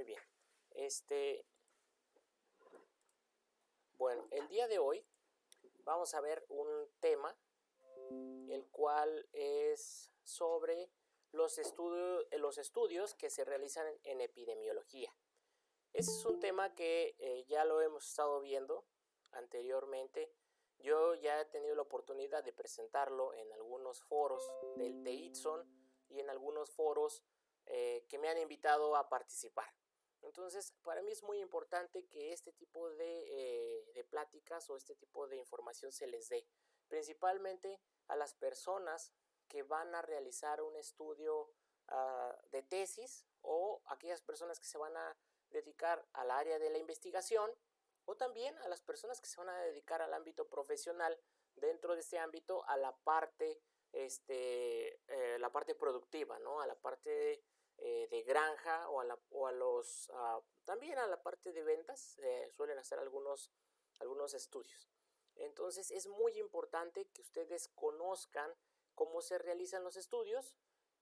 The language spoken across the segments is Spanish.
bien. Bueno, el día de hoy vamos a ver un tema, el cual es sobre los estudios que se realizan en epidemiología. Ese es un tema que ya lo hemos estado viendo anteriormente. Yo ya he tenido la oportunidad de presentarlo en algunos foros de ITSON y en algunos foros que me han invitado a participar. Entonces, para mí es muy importante que este tipo de pláticas o este tipo de información se les dé, principalmente a las personas que van a realizar un estudio de tesis o aquellas personas que se van a dedicar al área de la investigación o también a las personas que se van a dedicar al ámbito profesional, dentro de este ámbito a la parte productiva, ¿no? A la parte de granja también a la parte de ventas. Suelen hacer algunos estudios. Entonces es muy importante que ustedes conozcan cómo se realizan los estudios.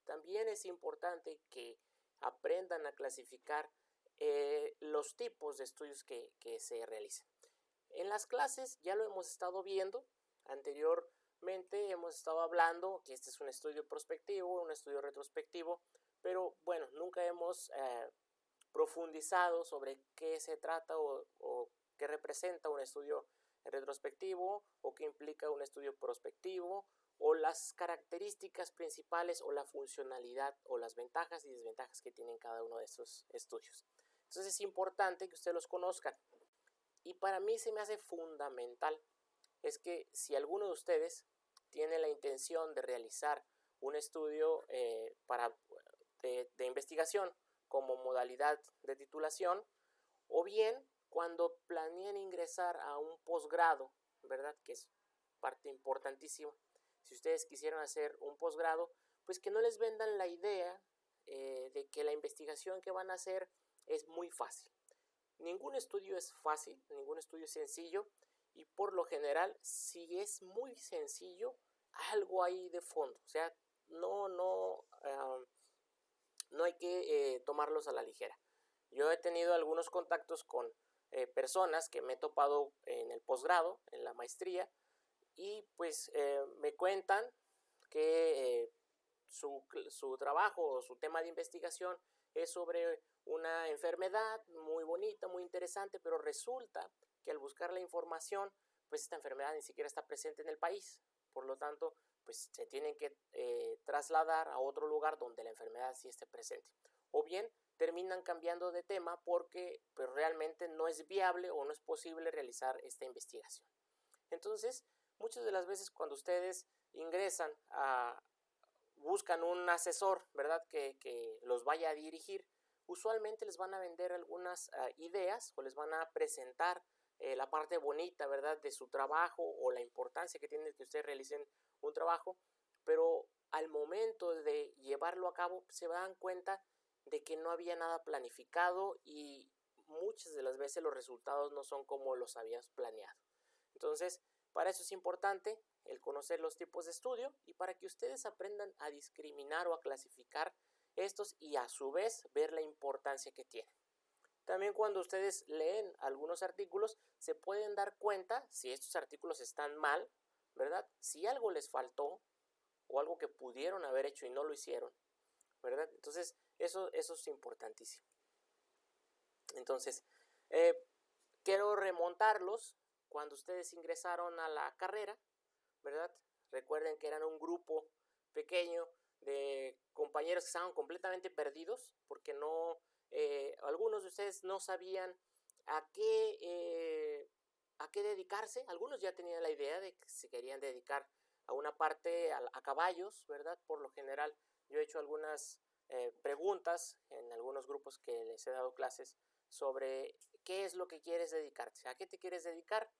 También es importante que aprendan a clasificar los tipos de estudios que se realizan. En las clases ya lo hemos estado viendo. Anteriormente hemos estado hablando que este es un estudio prospectivo, un estudio retrospectivo, pero bueno, nunca hemos profundizado sobre qué se trata o qué representa un estudio retrospectivo o qué implica un estudio prospectivo, o las características principales o la funcionalidad o las ventajas y desventajas que tienen cada uno de estos estudios. Entonces es importante que ustedes los conozcan. Y para mí se me hace fundamental es que si alguno de ustedes tiene la intención de realizar un estudio de investigación como modalidad de titulación, o bien cuando planeen ingresar a un posgrado, ¿verdad? Que es parte importantísima. Si ustedes quisieran hacer un posgrado, pues que no les vendan la idea de que la investigación que van a hacer es muy fácil. Ningún estudio es fácil, ningún estudio es sencillo, y por lo general, si es muy sencillo, algo hay de fondo. O sea, no hay que tomarlos a la ligera. Yo he tenido algunos contactos con personas que me he topado en el posgrado, en la maestría, y pues me cuentan que su trabajo o su tema de investigación es sobre una enfermedad muy bonita, muy interesante, pero resulta que al buscar la información, pues esta enfermedad ni siquiera está presente en el país. Por lo tanto, pues se tienen que trasladar a otro lugar donde la enfermedad sí esté presente. O bien terminan cambiando de tema porque pues, realmente no es viable o no es posible realizar esta investigación. Entonces, muchas de las veces cuando ustedes ingresan buscan un asesor, ¿verdad? Que los vaya a dirigir, usualmente les van a vender algunas ideas o les van a presentar la parte bonita, ¿verdad? De su trabajo o la importancia que tiene que ustedes realicen un trabajo, pero al momento de llevarlo a cabo se dan cuenta de que no había nada planificado y muchas de las veces los resultados no son como los habías planeado. Entonces, para eso es importante el conocer los tipos de estudio y para que ustedes aprendan a discriminar o a clasificar estos y a su vez ver la importancia que tienen. También cuando ustedes leen algunos artículos se pueden dar cuenta si estos artículos están mal, ¿verdad? Si algo les faltó o algo que pudieron haber hecho y no lo hicieron, ¿verdad? Entonces eso es importantísimo. Entonces, quiero remontarlos cuando ustedes ingresaron a la carrera, ¿verdad? Recuerden que eran un grupo pequeño de compañeros que estaban completamente perdidos porque algunos de ustedes no sabían a qué dedicarse. Algunos ya tenían la idea de que se querían dedicar a una parte a caballos, ¿verdad? Por lo general yo he hecho algunas preguntas en algunos grupos que les he dado clases sobre qué es lo que quieres dedicarte, a qué te quieres dedicar.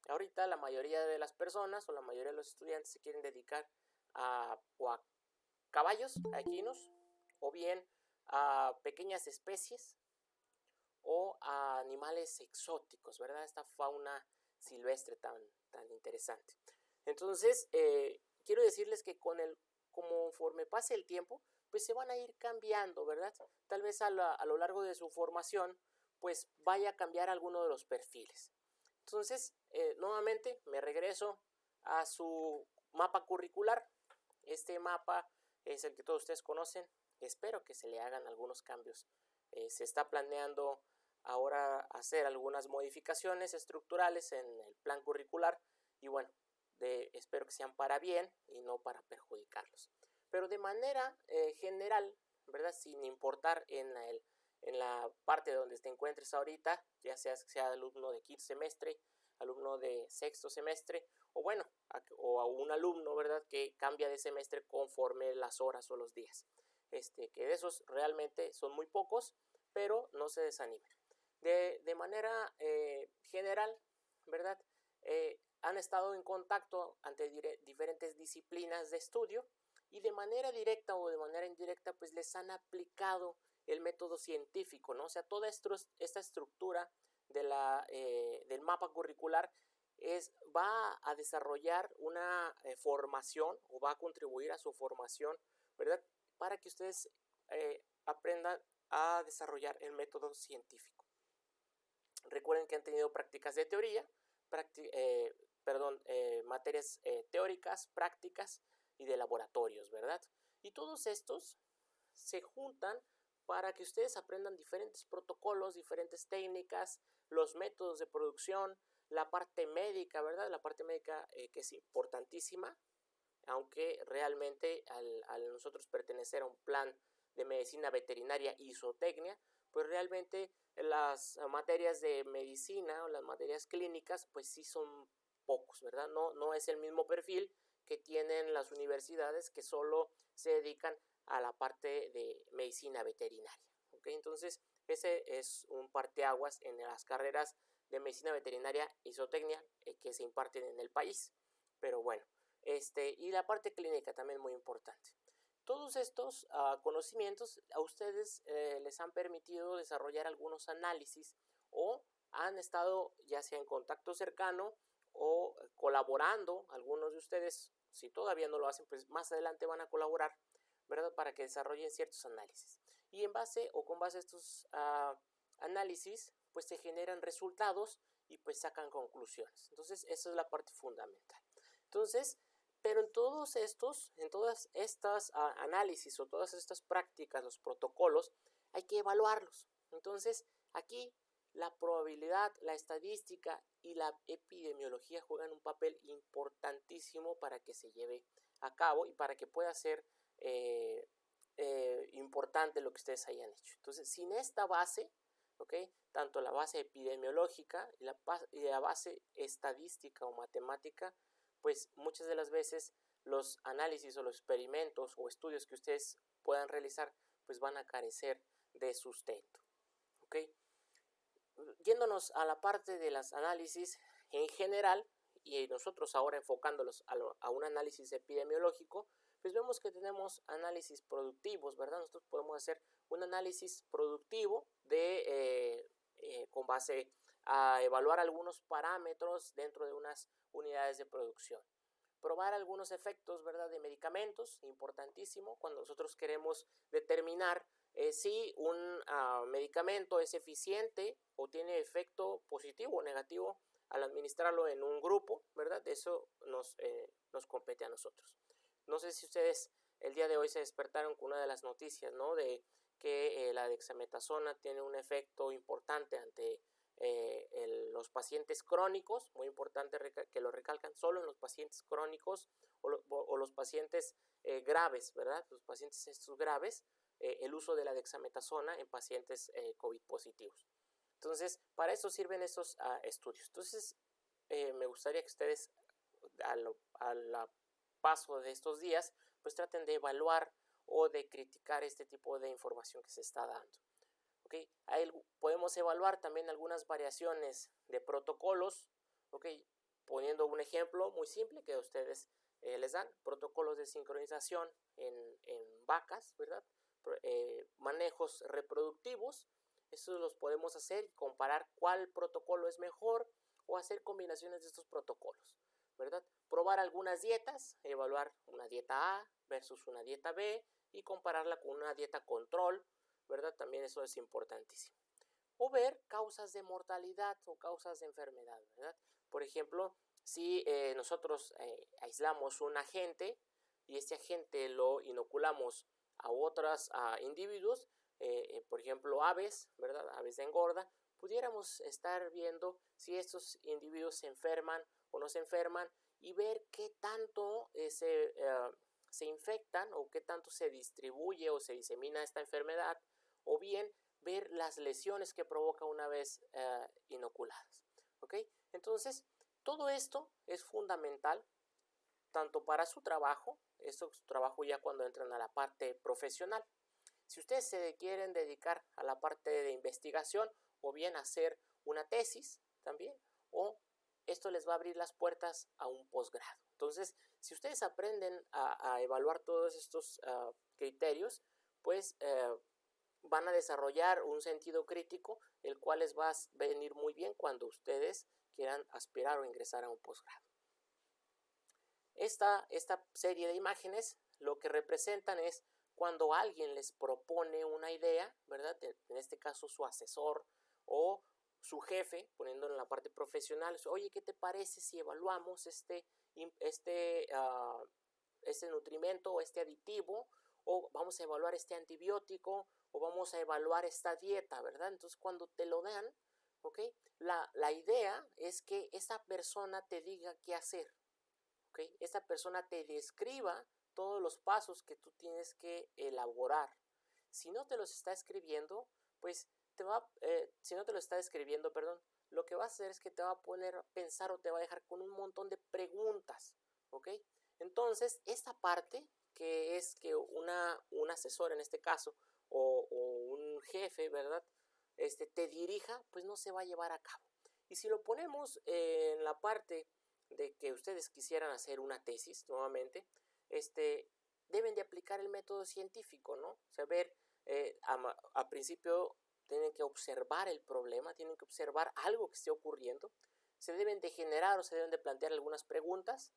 Ahorita la mayoría de las personas o la mayoría de los estudiantes se quieren dedicar a caballos, a equinos, o bien a pequeñas especies o a animales exóticos, ¿verdad? Esta fauna silvestre tan interesante. Entonces, quiero decirles que conforme pase el tiempo, pues se van a ir cambiando, ¿verdad? Tal vez a lo largo de su formación, pues vaya a cambiar alguno de los perfiles. Entonces, nuevamente me regreso a su mapa curricular. Este mapa es el que todos ustedes conocen. Espero que se le hagan algunos cambios. Se está planeando ahora hacer algunas modificaciones estructurales en el plan curricular y bueno, espero que sean para bien y no para perjudicarlos. Pero de manera general, ¿verdad? Sin importar en la parte donde te encuentres ahorita, ya sea alumno de quinto semestre, alumno de sexto semestre, o bueno, o a un alumno, ¿verdad? Que cambia de semestre conforme las horas o los días. Que de esos realmente son muy pocos, pero no se desanimen. De manera general, ¿verdad? Han estado en contacto ante diferentes disciplinas de estudio y de manera directa o de manera indirecta, pues les han aplicado el método científico, ¿no? O sea, toda esta estructura del mapa curricular va a desarrollar una formación o va a contribuir a su formación, ¿verdad? Para que ustedes aprendan a desarrollar el método científico. Recuerden que han tenido prácticas de teoría, materias teóricas, prácticas y de laboratorios, ¿verdad? Y todos estos se juntan para que ustedes aprendan diferentes protocolos, diferentes técnicas, los métodos de producción, la parte médica, ¿verdad? La parte médica que es importantísima, aunque realmente al nosotros pertenecer a un plan de medicina veterinaria y zootecnia, pues realmente las materias de medicina o las materias clínicas, pues sí son pocos, ¿verdad? No es el mismo perfil que tienen las universidades que solo se dedican a la parte de medicina veterinaria, ¿ok? Entonces, ese es un parteaguas en las carreras de medicina veterinaria y zootecnia que se imparten en el país. Pero bueno, y la parte clínica también muy importante. Todos estos conocimientos a ustedes les han permitido desarrollar algunos análisis o han estado ya sea en contacto cercano o colaborando, algunos de ustedes, si todavía no lo hacen, pues más adelante van a colaborar, ¿verdad? Para que desarrollen ciertos análisis. Y en base o con base a estos análisis, pues se generan resultados y pues sacan conclusiones. Entonces, esa es la parte fundamental. Entonces, pero en todas estas análisis o todas estas prácticas, los protocolos, hay que evaluarlos. Entonces, aquí la probabilidad, la estadística y la epidemiología juegan un papel importantísimo para que se lleve a cabo y para que pueda ser importante lo que ustedes hayan hecho. Entonces, sin esta base, ¿okay? Tanto la base epidemiológica y la base estadística o matemática, pues muchas de las veces los análisis o los experimentos o estudios que ustedes puedan realizar, pues van a carecer de sustento. ¿Ok? Yéndonos a la parte de los análisis en general, y nosotros ahora enfocándolos a un análisis epidemiológico, pues vemos que tenemos análisis productivos, ¿verdad? Nosotros podemos hacer un análisis productivo con base a evaluar algunos parámetros dentro de unas unidades de producción. Probar algunos efectos, ¿verdad? De medicamentos, importantísimo, cuando nosotros queremos determinar si un medicamento es eficiente o tiene efecto positivo o negativo al administrarlo en un grupo, ¿verdad? Eso nos compete a nosotros. No sé si ustedes el día de hoy se despertaron con una de las noticias, ¿no? De que la dexametasona tiene un efecto importante ante los pacientes crónicos, muy importante que lo recalcan, solo en los pacientes crónicos o los pacientes graves, ¿verdad? Los pacientes estos graves, el uso de la dexametasona en pacientes COVID positivos. Entonces, para eso sirven esos estudios. Entonces, me gustaría que ustedes al paso de estos días, pues traten de evaluar o de criticar este tipo de información que se está dando. ¿Okay? Podemos evaluar también algunas variaciones de protocolos, ¿okay? Poniendo un ejemplo muy simple que ustedes les dan, protocolos de sincronización en vacas, ¿verdad? Manejos reproductivos, estos los podemos hacer y comparar cuál protocolo es mejor o hacer combinaciones de estos protocolos, ¿verdad? Probar algunas dietas, evaluar una dieta A versus una dieta B y compararla con una dieta control, ¿verdad? También eso es importantísimo. O ver causas de mortalidad o causas de enfermedad, ¿verdad? Por ejemplo, si nosotros aislamos un agente y este agente lo inoculamos a otros individuos, por ejemplo aves, ¿verdad? Aves de engorda, pudiéramos estar viendo si estos individuos se enferman o no se enferman y ver qué tanto se infectan o qué tanto se distribuye o se disemina esta enfermedad, o bien ver las lesiones que provoca una vez inoculadas. ¿Ok? Entonces, todo esto es fundamental tanto para su trabajo, esto es su trabajo ya cuando entran a la parte profesional. Si ustedes se quieren dedicar a la parte de investigación o bien hacer una tesis también, o esto les va a abrir las puertas a un posgrado. Entonces, si ustedes aprenden a evaluar todos estos criterios, pues van a desarrollar un sentido crítico, el cual les va a venir muy bien cuando ustedes quieran aspirar o ingresar a un posgrado. Esta serie de imágenes lo que representan es cuando alguien les propone una idea, ¿verdad? En este caso su asesor o su jefe, poniéndolo en la parte profesional, oye, ¿qué te parece si evaluamos este nutrimento o este aditivo, o vamos a evaluar este antibiótico, o vamos a evaluar esta dieta, ¿verdad? Entonces cuando te lo dan, ¿ok? La idea es que esa persona te diga qué hacer, ¿ok? Esa persona te describa todos los pasos que tú tienes que elaborar. Si no te los está escribiendo, pues si no te lo está escribiendo, perdón, lo que va a hacer es que te va a poner a pensar o te va a dejar con un montón de preguntas, ¿ok? Entonces, esta parte que es que un asesor en este caso o un jefe, ¿verdad? Te dirija, pues no se va a llevar a cabo. Y si lo ponemos en la parte de que ustedes quisieran hacer una tesis nuevamente, deben de aplicar el método científico, ¿no? Saber, a principio tienen que observar el problema, tienen que observar algo que esté ocurriendo, se deben de generar o se deben de plantear algunas preguntas,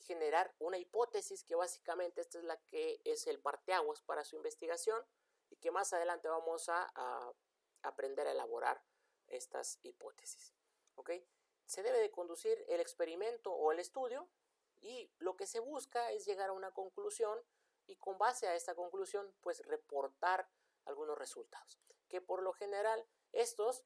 generar una hipótesis que básicamente esta es la que es el parteaguas para su investigación y que más adelante vamos a aprender a elaborar estas hipótesis, ¿ok? Se debe de conducir el experimento o el estudio y lo que se busca es llegar a una conclusión y con base a esta conclusión pues reportar algunos resultados, que por lo general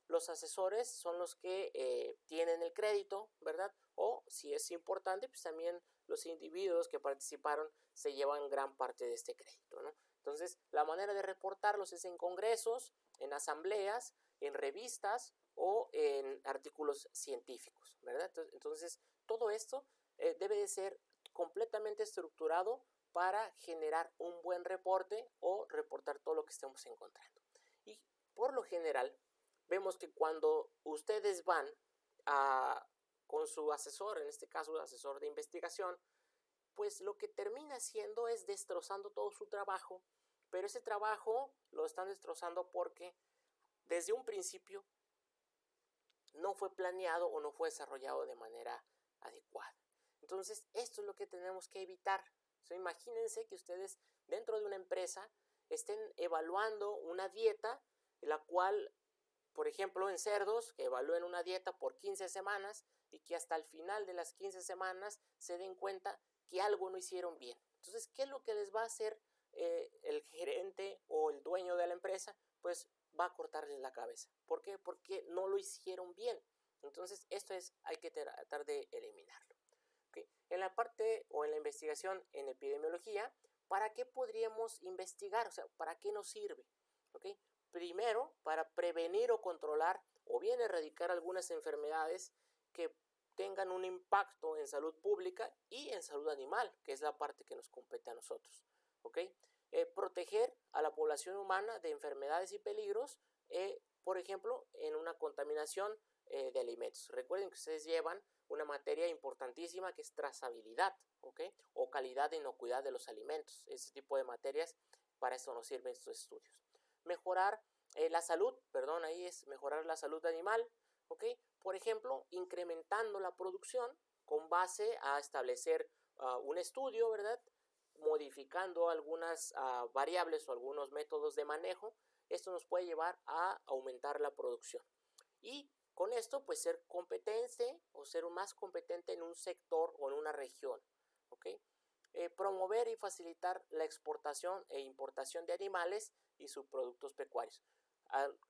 los asesores son los que tienen el crédito, ¿verdad? O si es importante, pues también los individuos que participaron se llevan gran parte de este crédito, ¿no? Entonces, la manera de reportarlos es en congresos, en asambleas, en revistas o en artículos científicos, ¿verdad? Entonces, todo esto debe de ser completamente estructurado para generar un buen reporte o reportar todo lo que estemos encontrando. Y por lo general, vemos que cuando ustedes van con su asesor, en este caso asesor de investigación, pues lo que termina haciendo es destrozando todo su trabajo, pero ese trabajo lo están destrozando porque desde un principio no fue planeado o no fue desarrollado de manera adecuada. Entonces, esto es lo que tenemos que evitar. Imagínense que ustedes dentro de una empresa estén evaluando una dieta, en la cual, por ejemplo, en cerdos, que evalúen una dieta por 15 semanas y que hasta el final de las 15 semanas se den cuenta que algo no hicieron bien. Entonces, ¿qué es lo que les va a hacer el gerente o el dueño de la empresa? Pues va a cortarles la cabeza. ¿Por qué? Porque no lo hicieron bien. Entonces, hay que tratar de eliminarlo. ¿Okay? En la parte o en la investigación en epidemiología, ¿para qué podríamos investigar? O sea, ¿para qué nos sirve? ¿Okay? Primero, para prevenir o controlar o bien erradicar algunas enfermedades que tengan un impacto en salud pública y en salud animal, que es la parte que nos compete a nosotros. ¿Okay? Proteger a la población humana de enfermedades y peligros, por ejemplo, en una contaminación de alimentos. Recuerden que ustedes llevan una materia importantísima que es trazabilidad, ¿okay? O calidad de inocuidad de los alimentos. Ese tipo de materias, para esto nos sirven estos estudios. Mejorar la salud, ahí es mejorar la salud animal, ¿okay? Por ejemplo, incrementando la producción con base a establecer un estudio, ¿verdad? modificando algunas variables o algunos métodos de manejo, esto nos puede llevar a aumentar la producción. Y con esto, pues ser competente o ser más competente en un sector o en una región. ¿Ok? Promover y facilitar la exportación e importación de animales y subproductos pecuarios.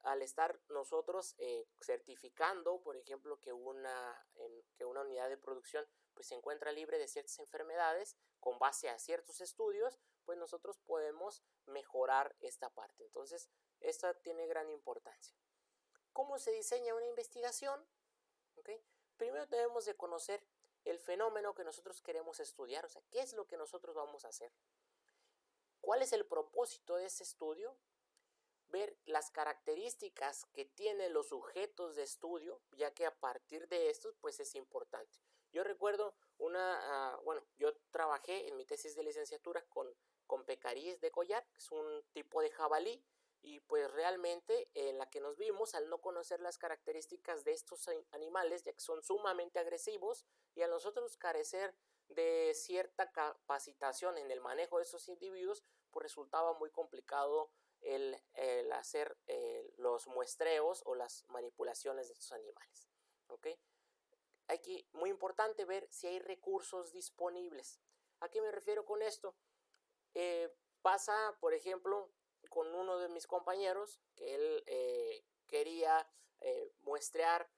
Al estar nosotros certificando, por ejemplo, que una unidad de producción pues se encuentra libre de ciertas enfermedades con base a ciertos estudios, pues nosotros podemos mejorar esta parte. Entonces, esta tiene gran importancia. ¿Cómo se diseña una investigación? ¿Okay? Primero debemos de conocer el fenómeno que nosotros queremos estudiar, o sea, ¿qué es lo que nosotros vamos a hacer? ¿Cuál es el propósito de ese estudio? Ver las características que tienen los sujetos de estudio, ya que a partir de estos, pues es importante. Yo recuerdo yo trabajé en mi tesis de licenciatura con pecaríes de collar, que es un tipo de jabalí, y pues realmente en la que nos vimos, al no conocer las características de estos animales, ya que son sumamente agresivos, y a nosotros carecer de cierta capacitación en el manejo de esos individuos, pues resultaba muy complicado el hacer los muestreos o las manipulaciones de estos animales. ¿Okay? Aquí, muy importante ver si hay recursos disponibles. ¿A qué me refiero con esto? Pasa, por ejemplo, con uno de mis compañeros que él quería muestrear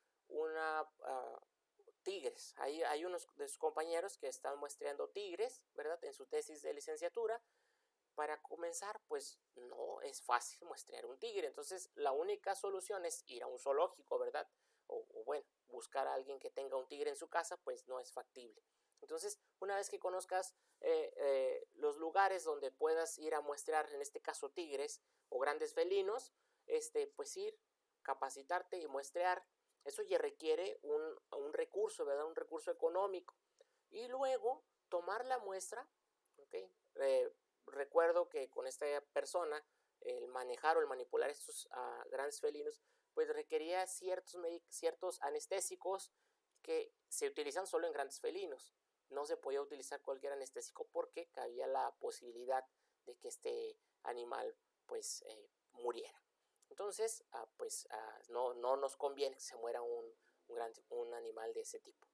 tigres. Hay unos de sus compañeros que están muestreando tigres, ¿verdad? En su tesis de licenciatura. Para comenzar, pues no es fácil muestrear un tigre. Entonces, la única solución es ir a un zoológico, ¿verdad? O bueno, buscar a alguien que tenga un tigre en su casa, pues no es factible. Entonces, una vez que conozcas los lugares donde puedas ir a muestrear, en este caso tigres o grandes felinos, pues ir, capacitarte y muestrear. Eso ya requiere un recurso, ¿verdad? Un recurso económico. Y luego tomar la muestra, ¿ok? Recuerdo que con esta persona, el manejar o el manipular estos grandes felinos, pues requería ciertos anestésicos que se utilizan solo en grandes felinos. No se podía utilizar cualquier anestésico porque cabía la posibilidad de que este animal pues muriera. Entonces, no nos conviene que se muera un animal de ese tipo.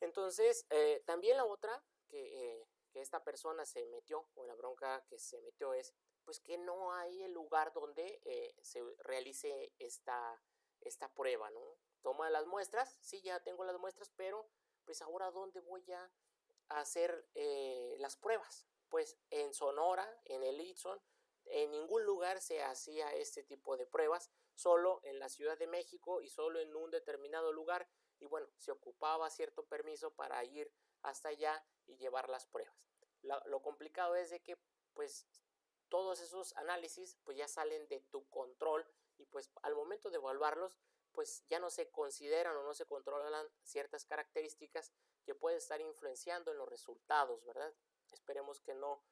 Entonces, también la otra que esta persona se metió, o la bronca que se metió es, pues que no hay el lugar donde se realice esta prueba, ¿no? Toma las muestras, sí, ya tengo las muestras, pero pues ahora ¿dónde voy a hacer las pruebas? Pues en Sonora, en el Istmo, en ningún lugar se hacía este tipo de pruebas, solo en la Ciudad de México y solo en un determinado lugar, y bueno, se ocupaba cierto permiso para ir hasta allá y llevar las pruebas. Lo complicado es de que pues todos esos análisis pues ya salen de tu control y pues al momento de evaluarlos pues ya no se consideran o no se controlan ciertas características que pueden estar influenciando en los resultados, ¿verdad? Esperemos que no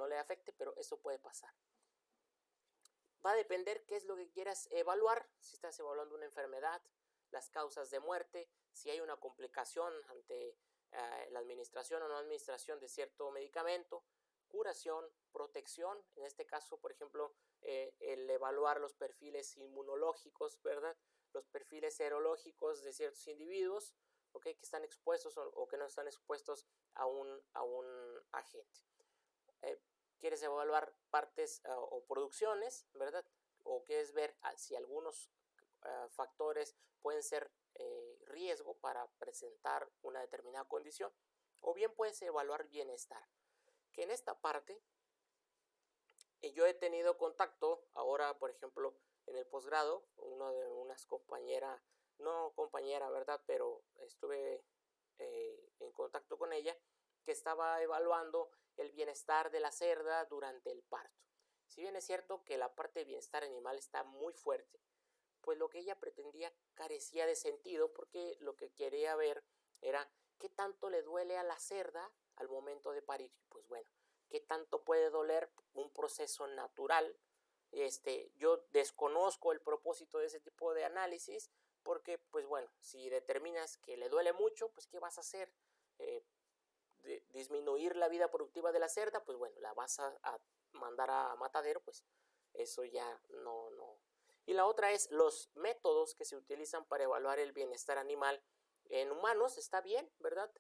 le afecte, pero eso puede pasar. Va a depender qué es lo que quieras evaluar, si estás evaluando una enfermedad, las causas de muerte, si hay una complicación ante la administración o no administración de cierto medicamento, curación, protección, en este caso, por ejemplo, el evaluar los perfiles inmunológicos, ¿verdad? Los perfiles serológicos de ciertos individuos, ¿okay? Que están expuestos o que no están expuestos a un agente. Quieres evaluar partes o producciones, ¿verdad? O quieres ver si algunos factores pueden ser riesgo para presentar una determinada condición, o bien puedes evaluar bienestar, que en esta parte yo he tenido contacto ahora, por ejemplo, en el posgrado, unas compañera, no compañera, ¿verdad? Pero estuve en contacto con ella, que estaba evaluando el bienestar de la cerda durante el parto. Si bien es cierto que la parte de bienestar animal está muy fuerte, pues lo que ella pretendía carecía de sentido, porque lo que quería ver era qué tanto le duele a la cerda al momento de parir. Pues bueno, qué tanto puede doler un proceso natural. Yo desconozco el propósito de ese tipo de análisis, porque pues bueno, si determinas que le duele mucho, pues ¿qué vas a hacer? disminuir la vida productiva de la cerda, pues bueno, la vas a mandar a matadero, pues eso ya no. Y la otra es los métodos que se utilizan para evaluar el bienestar animal en humanos. Está bien, ¿verdad?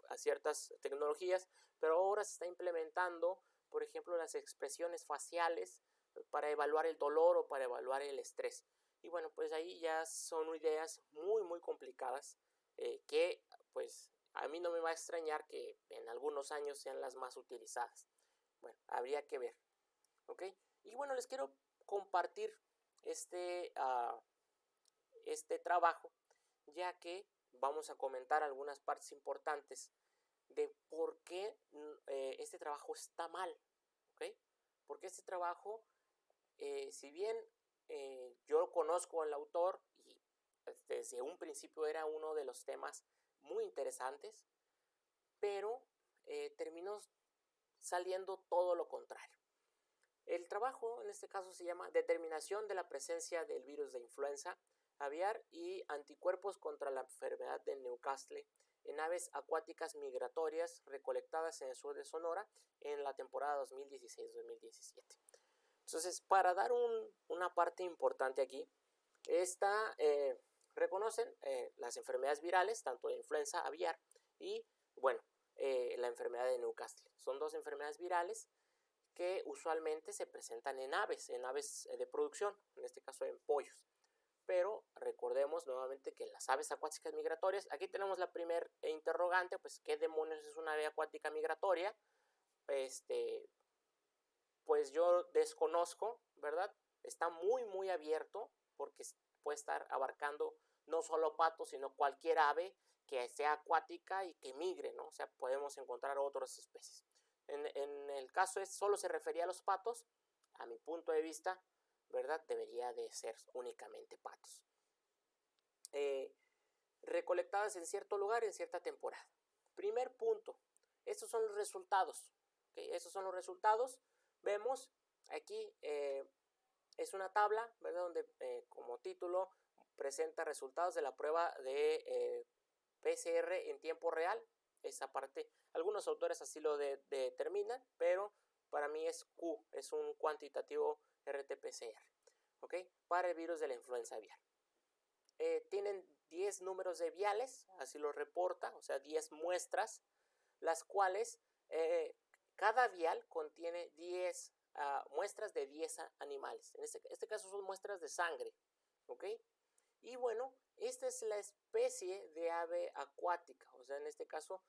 A ciertas tecnologías, pero ahora se está implementando, por ejemplo, las expresiones faciales para evaluar el dolor o para evaluar el estrés. Y bueno, pues ahí ya son ideas muy complicadas que pues a mí no me va a extrañar que en algunos años sean las más utilizadas. Bueno, habría que ver, ¿ok? Y bueno, les quiero compartir este trabajo, ya que vamos a comentar algunas partes importantes de por qué este trabajo está mal, ¿ok? Porque este trabajo, si bien yo conozco al autor y desde un principio era uno de los temas muy interesantes, pero terminó saliendo todo lo contrario. El trabajo en este caso se llama Determinación de la presencia del virus de influenza aviar y anticuerpos contra la enfermedad de Newcastle en aves acuáticas migratorias recolectadas en el sur de Sonora en la temporada 2016-2017. Entonces, para dar una parte importante aquí, reconocen las enfermedades virales, tanto de influenza aviar y, bueno, la enfermedad de Newcastle. Son dos enfermedades virales que usualmente se presentan en aves de producción, en este caso en pollos. Pero recordemos nuevamente que las aves acuáticas migratorias, aquí tenemos la primer interrogante, pues ¿qué demonios es una ave acuática migratoria? Pues yo desconozco, ¿verdad? Está muy abierto porque puede estar abarcando no solo patos, sino cualquier ave que sea acuática y que migre, ¿no? O sea, podemos encontrar otras especies. En el caso solo se refería a los patos, a mi punto de vista, ¿verdad? Debería de ser únicamente patos. Recolectadas en cierto lugar en cierta temporada. Primer punto, estos son los resultados. ¿Okay? Estos son los resultados. Vemos aquí es una tabla, ¿verdad? Donde como título presenta resultados de la prueba de PCR en tiempo real. Esa parte, algunos autores así lo determinan, pero para mí es Q, es un cuantitativo RT-PCR, ¿ok? Para el virus de la influenza aviar. Tienen 10 números de viales, así lo reporta, o sea, 10 muestras, las cuales cada vial contiene 10 muestras de 10 animales. En este caso son muestras de sangre, ¿ok? Y bueno, esta es la especie de ave acuática, o sea, en este caso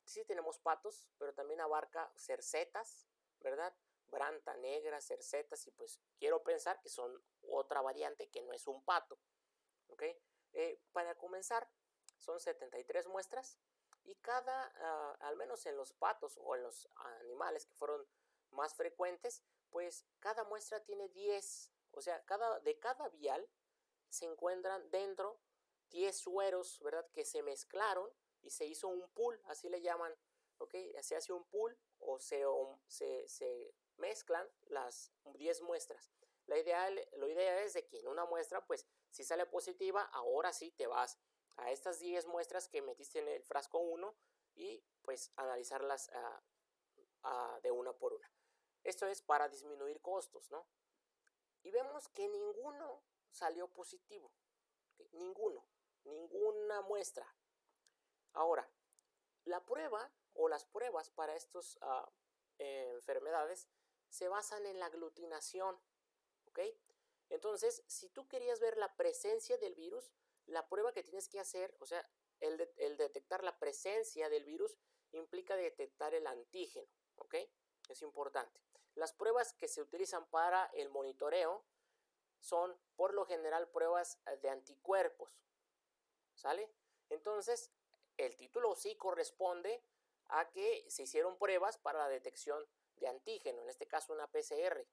sí tenemos patos, pero también abarca cercetas, ¿verdad? Branta negra, cercetas, y pues quiero pensar que son otra variante que no es un pato, ¿ok? Para comenzar, son 73 muestras y al menos en los patos o en los animales que fueron más frecuentes, pues cada muestra tiene 10, o sea, de cada vial se encuentran dentro 10 sueros, ¿verdad? Que se mezclaron y se hizo un pool, así le llaman, ¿ok? Se hace un pool o se mezclan las 10 muestras. Lo ideal es de que en una muestra, pues, si sale positiva, ahora sí te vas a estas 10 muestras que metiste en el frasco 1 y pues analizarlas de una por una. Esto es para disminuir costos, ¿no? Y vemos que ninguno salió positivo, ¿okay? Ninguna muestra. Ahora, la prueba o las pruebas para estas enfermedades se basan en la aglutinación, ¿ok? Entonces, si tú querías ver la presencia del virus, la prueba que tienes que hacer, o sea, el detectar la presencia del virus implica detectar el antígeno, ¿ok? Es importante. Las pruebas que se utilizan para el monitoreo son por lo general pruebas de anticuerpos, ¿sale? Entonces, el título sí corresponde a que se hicieron pruebas para la detección de antígeno, en este caso una PCR,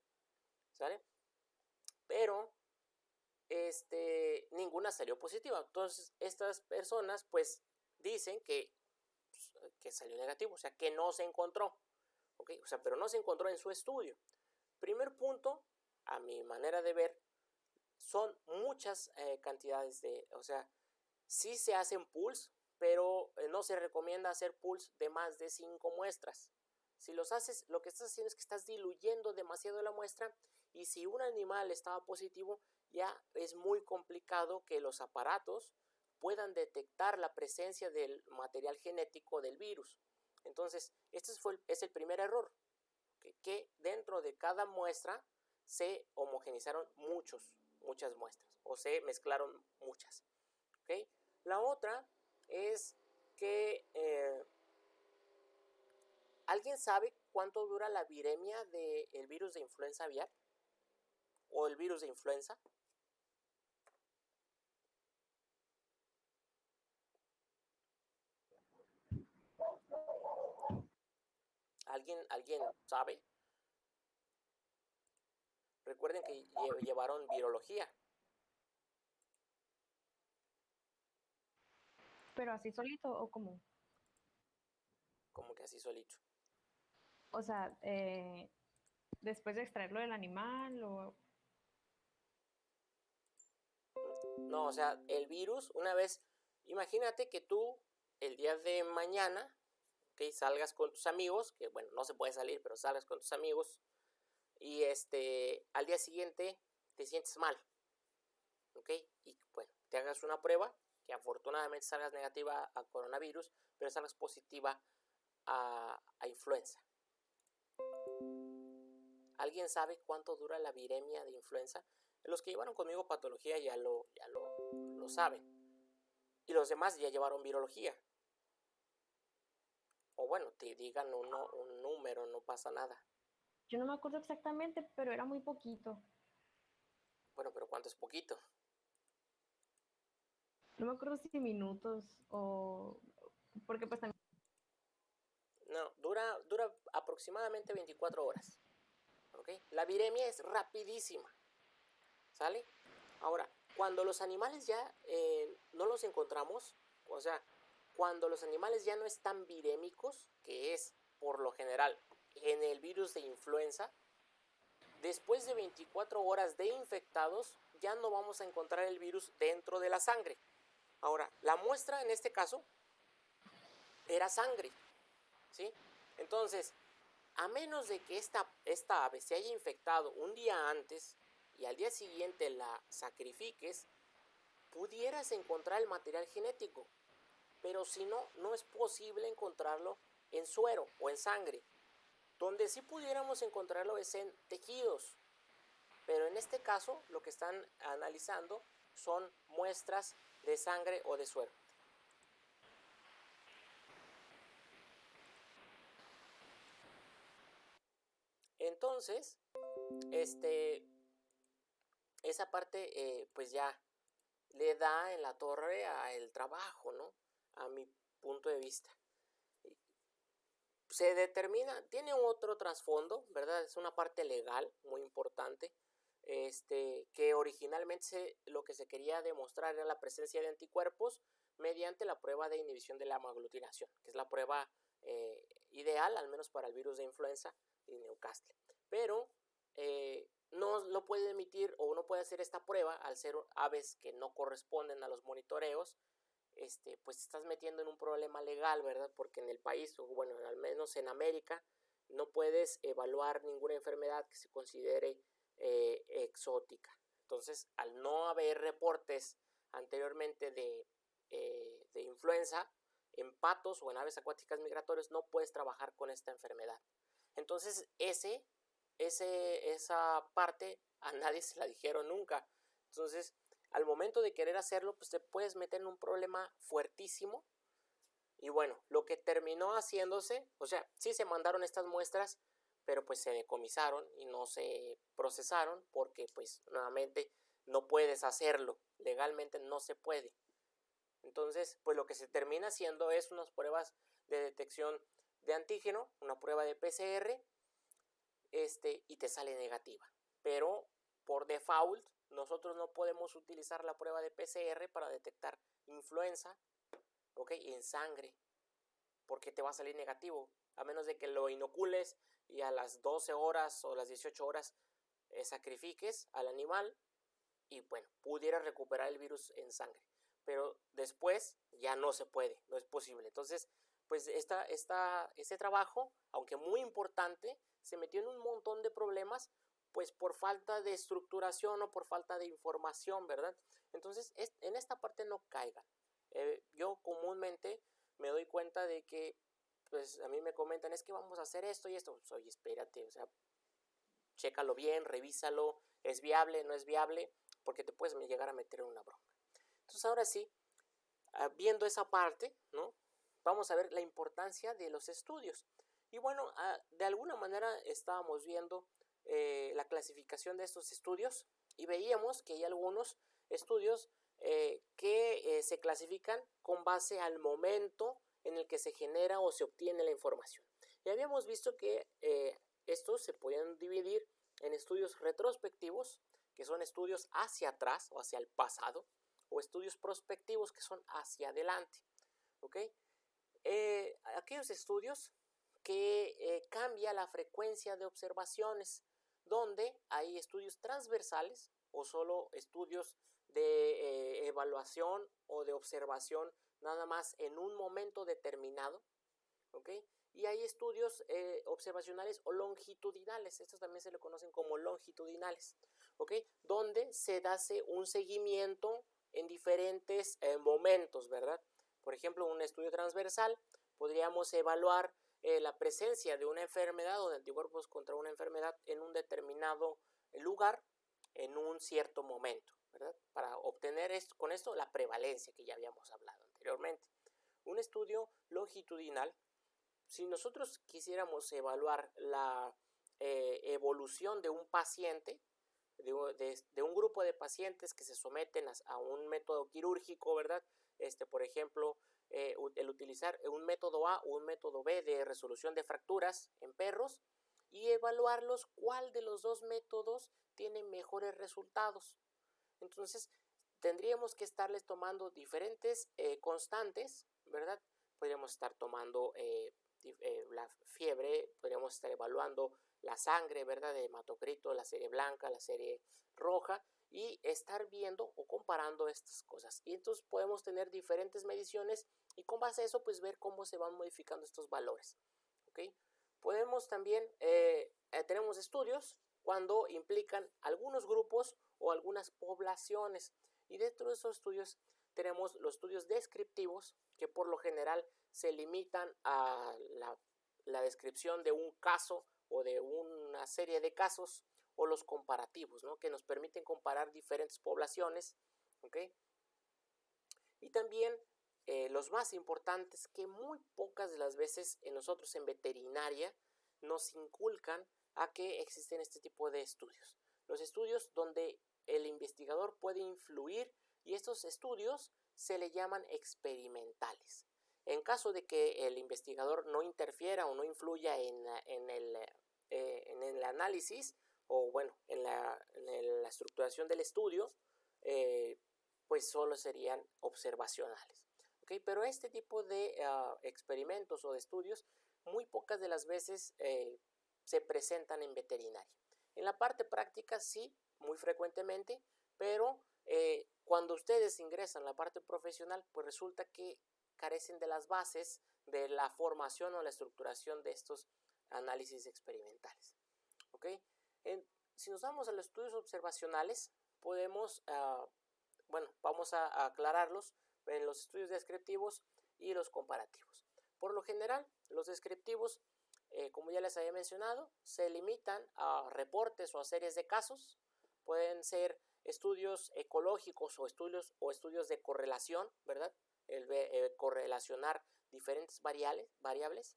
¿sale? Pero ninguna salió positiva. Entonces, estas personas pues dicen que salió negativo, o sea, que no se encontró, ¿ok? O sea, pero no se encontró en su estudio. Primer punto, a mi manera de ver, son muchas cantidades o sea, sí se hacen pools, pero no se recomienda hacer pools de más de 5 muestras. Si los haces, lo que estás haciendo es que estás diluyendo demasiado la muestra, y si un animal estaba positivo, ya es muy complicado que los aparatos puedan detectar la presencia del material genético del virus. Entonces, este es el primer error, que dentro de cada muestra se homogenizaron muchas muestras, o se mezclaron muchas. ¿Okay? La otra es que ¿alguien sabe cuánto dura la viremia del virus de influenza aviar? ¿O el virus de influenza? ¿Alguien sabe? Recuerden que llevaron virología. ¿Pero así solito o cómo? Como que así solito. O sea, después de extraerlo del animal o... No, o sea, el virus, una vez, imagínate que tú el día de mañana, ¿okay?, salgas con tus amigos, que bueno, no se puede salir, pero salgas con tus amigos, y al día siguiente te sientes mal, ¿ok? Y bueno, te hagas una prueba, que afortunadamente salgas negativa a coronavirus, pero salgas positiva a influenza. ¿Alguien sabe cuánto dura la viremia de influenza? Los que llevaron conmigo patología ya lo saben. Y los demás ya llevaron virología. O bueno, te digan un número, no pasa nada. Yo no me acuerdo exactamente, pero era muy poquito. Bueno, pero ¿cuánto es poquito? No me acuerdo si minutos o... Porque pues también... No, dura aproximadamente 24 horas. ¿Ok? La viremia es rapidísima. ¿Sale? Ahora, cuando los animales ya no los encontramos, o sea, cuando los animales ya no están virémicos, que es por lo general en el virus de influenza, después de 24 horas de infectados, ya no vamos a encontrar el virus dentro de la sangre. Ahora, la muestra en este caso era sangre, ¿sí? Entonces, a menos de que esta ave se haya infectado un día antes y al día siguiente la sacrifiques, pudieras encontrar el material genético, pero si no, no es posible encontrarlo en suero o en sangre. Donde sí pudiéramos encontrarlo es en tejidos, pero en este caso lo que están analizando son muestras de sangre o de suero. Entonces, esa parte pues ya le da en la torre al trabajo, ¿no? A mi punto de vista. Se determina, tiene otro trasfondo, ¿verdad? Es una parte legal muy importante, que originalmente lo que se quería demostrar era la presencia de anticuerpos mediante la prueba de inhibición de la hemaglutinación, que es la prueba ideal, al menos para el virus de influenza y Newcastle. Pero no lo puede emitir o no puede hacer esta prueba al ser aves que no corresponden a los monitoreos. Pues estás metiendo en un problema legal, ¿verdad? Porque en el país, o bueno, al menos en América, no puedes evaluar ninguna enfermedad que se considere exótica. Entonces, al no haber reportes anteriormente de influenza en patos o en aves acuáticas migratorias, no puedes trabajar con esta enfermedad. Entonces, esa parte a nadie se la dijeron nunca. Entonces, al momento de querer hacerlo, pues te puedes meter en un problema fuertísimo. Y bueno, lo que terminó haciéndose, o sea, sí se mandaron estas muestras, pero pues se decomisaron y no se procesaron porque pues nuevamente no puedes hacerlo, legalmente no se puede. Entonces, pues lo que se termina haciendo es unas pruebas de detección de antígeno, una prueba de PCR, y te sale negativa. Pero por default, nosotros no podemos utilizar la prueba de PCR para detectar influenza, ¿ok?, en sangre, porque te va a salir negativo, a menos de que lo inocules y a las 12 horas o las 18 horas sacrifiques al animal y bueno, pudieras recuperar el virus en sangre. pero después ya no se puede, no es posible. Entonces, pues este trabajo, aunque muy importante, se metió en un montón de problemas, pues por falta de estructuración o por falta de información, ¿verdad? Entonces, en esta parte no caigan. Yo comúnmente me doy cuenta de que, pues a mí me comentan, es que vamos a hacer esto y esto. Pues, oye, espérate, o sea, chécalo bien, revísalo, es viable, no es viable, porque te puedes llegar a meter en una bronca. Entonces, ahora sí, viendo esa parte, ¿no? Vamos a ver la importancia de los estudios. Y bueno, de alguna manera estábamos viendo la clasificación de estos estudios y veíamos que hay algunos estudios que se clasifican con base al momento en el que se genera o se obtiene la información. Y habíamos visto que estos se podían dividir en estudios retrospectivos, que son estudios hacia atrás o hacia el pasado, o estudios prospectivos, que son hacia adelante. ¿Ok? Aquellos estudios que cambia la frecuencia de observaciones, donde hay estudios transversales o solo estudios de evaluación o de observación nada más en un momento determinado, ¿ok? Y hay estudios observacionales o longitudinales, estos también se le conocen como longitudinales, ¿ok? Donde se hace un seguimiento en diferentes momentos, ¿verdad? Por ejemplo, un estudio transversal, podríamos evaluar la presencia de una enfermedad o de anticuerpos contra una enfermedad en un determinado lugar en un cierto momento, ¿verdad? Para obtener con esto la prevalencia que ya habíamos hablado anteriormente. Un estudio longitudinal, si nosotros quisiéramos evaluar la evolución de un paciente, de un grupo de pacientes que se someten a un método quirúrgico, ¿verdad? Por ejemplo, el utilizar un método A o un método B de resolución de fracturas en perros y evaluarlos cuál de los dos métodos tiene mejores resultados. Entonces, tendríamos que estarles tomando diferentes constantes, ¿verdad? Podríamos estar tomando la fiebre, podríamos estar evaluando la sangre, ¿verdad? De hematocrito, la serie blanca, la serie roja, y estar viendo o comparando estas cosas. Y entonces podemos tener diferentes mediciones y con base a eso, pues ver cómo se van modificando estos valores. ¿Ok? Podemos también, tenemos estudios cuando implican algunos grupos o algunas poblaciones. Y dentro de esos estudios tenemos los estudios descriptivos, que por lo general se limitan a la descripción de un caso o de una serie de casos, o los comparativos, ¿no? Que nos permiten comparar diferentes poblaciones. ¿Ok? Y también los más importantes, que muy pocas de las veces nosotros en veterinaria nos inculcan a que existen este tipo de estudios. Los estudios donde el investigador puede influir, y estos estudios se le llaman experimentales. En caso de que el investigador no interfiera o no influya en el análisis o bueno, en la estructuración del estudio, pues solo serían observacionales. ¿Okay? Pero este tipo de experimentos o de estudios muy pocas de las veces se presentan en veterinaria. En la parte práctica sí, muy frecuentemente, pero cuando ustedes ingresan a la parte profesional, pues resulta que carecen de las bases de la formación o la estructuración de estos análisis experimentales. ¿Okay? Si nos vamos a los estudios observacionales, podemos, bueno, vamos a aclararlos en los estudios descriptivos y los comparativos. Por lo general, los descriptivos, como ya les había mencionado, se limitan a reportes o a series de casos. Pueden ser estudios ecológicos o estudios de correlación, ¿verdad? Correlacionar diferentes variables,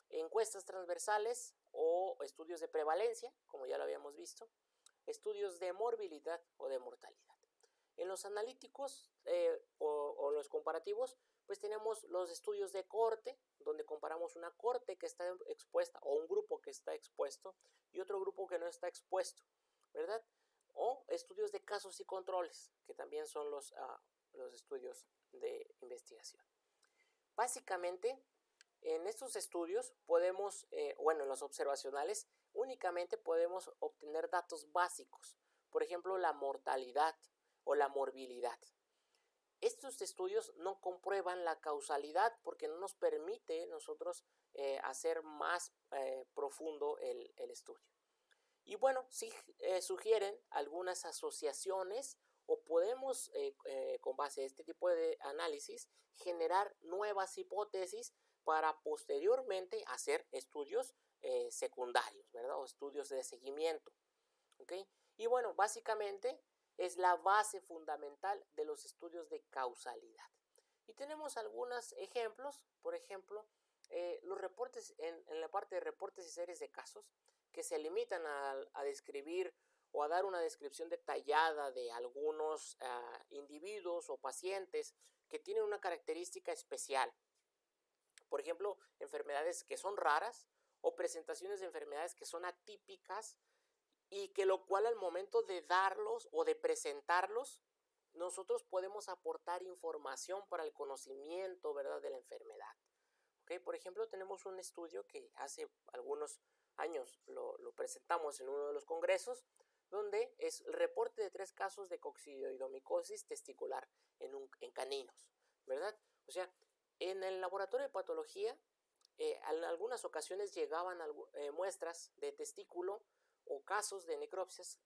encuestas transversales o estudios de prevalencia, como ya lo habíamos visto, estudios de morbilidad o de mortalidad. En los analíticos o los comparativos, pues tenemos los estudios de cohorte, donde comparamos una cohorte que está expuesta o un grupo que está expuesto y otro grupo que no está expuesto, ¿verdad? O estudios de casos y controles, que también son los estudios de investigación. Básicamente, en estos estudios podemos, bueno, en los observacionales, únicamente podemos obtener datos básicos. Por ejemplo, la mortalidad o la morbilidad. estos estudios no comprueban la causalidad porque no nos permite nosotros hacer más profundo el estudio. Y bueno, sí sugieren algunas asociaciones o podemos, con base a este tipo de análisis, generar nuevas hipótesis para posteriormente hacer estudios secundarios, ¿verdad? O estudios de seguimiento, ¿ok? Y bueno, básicamente es la base fundamental de los estudios de causalidad. Y tenemos algunos ejemplos, por ejemplo, los reportes en la parte de reportes y series de casos que se limitan a describir o a dar una descripción detallada de algunos individuos o pacientes que tienen una característica especial. Por ejemplo, enfermedades que son raras o presentaciones de enfermedades que son atípicas y que lo cual al momento de darlos o de presentarlos, nosotros podemos aportar información para el conocimiento, ¿verdad?, de la enfermedad. ¿Okay? Por ejemplo, tenemos un estudio que hace algunos años lo presentamos en uno de los congresos, donde es el reporte de 3 casos de coccidioidomicosis testicular en caninos, ¿verdad? O sea, en el laboratorio de patología, en algunas ocasiones llegaban muestras de testículo o casos de necropsias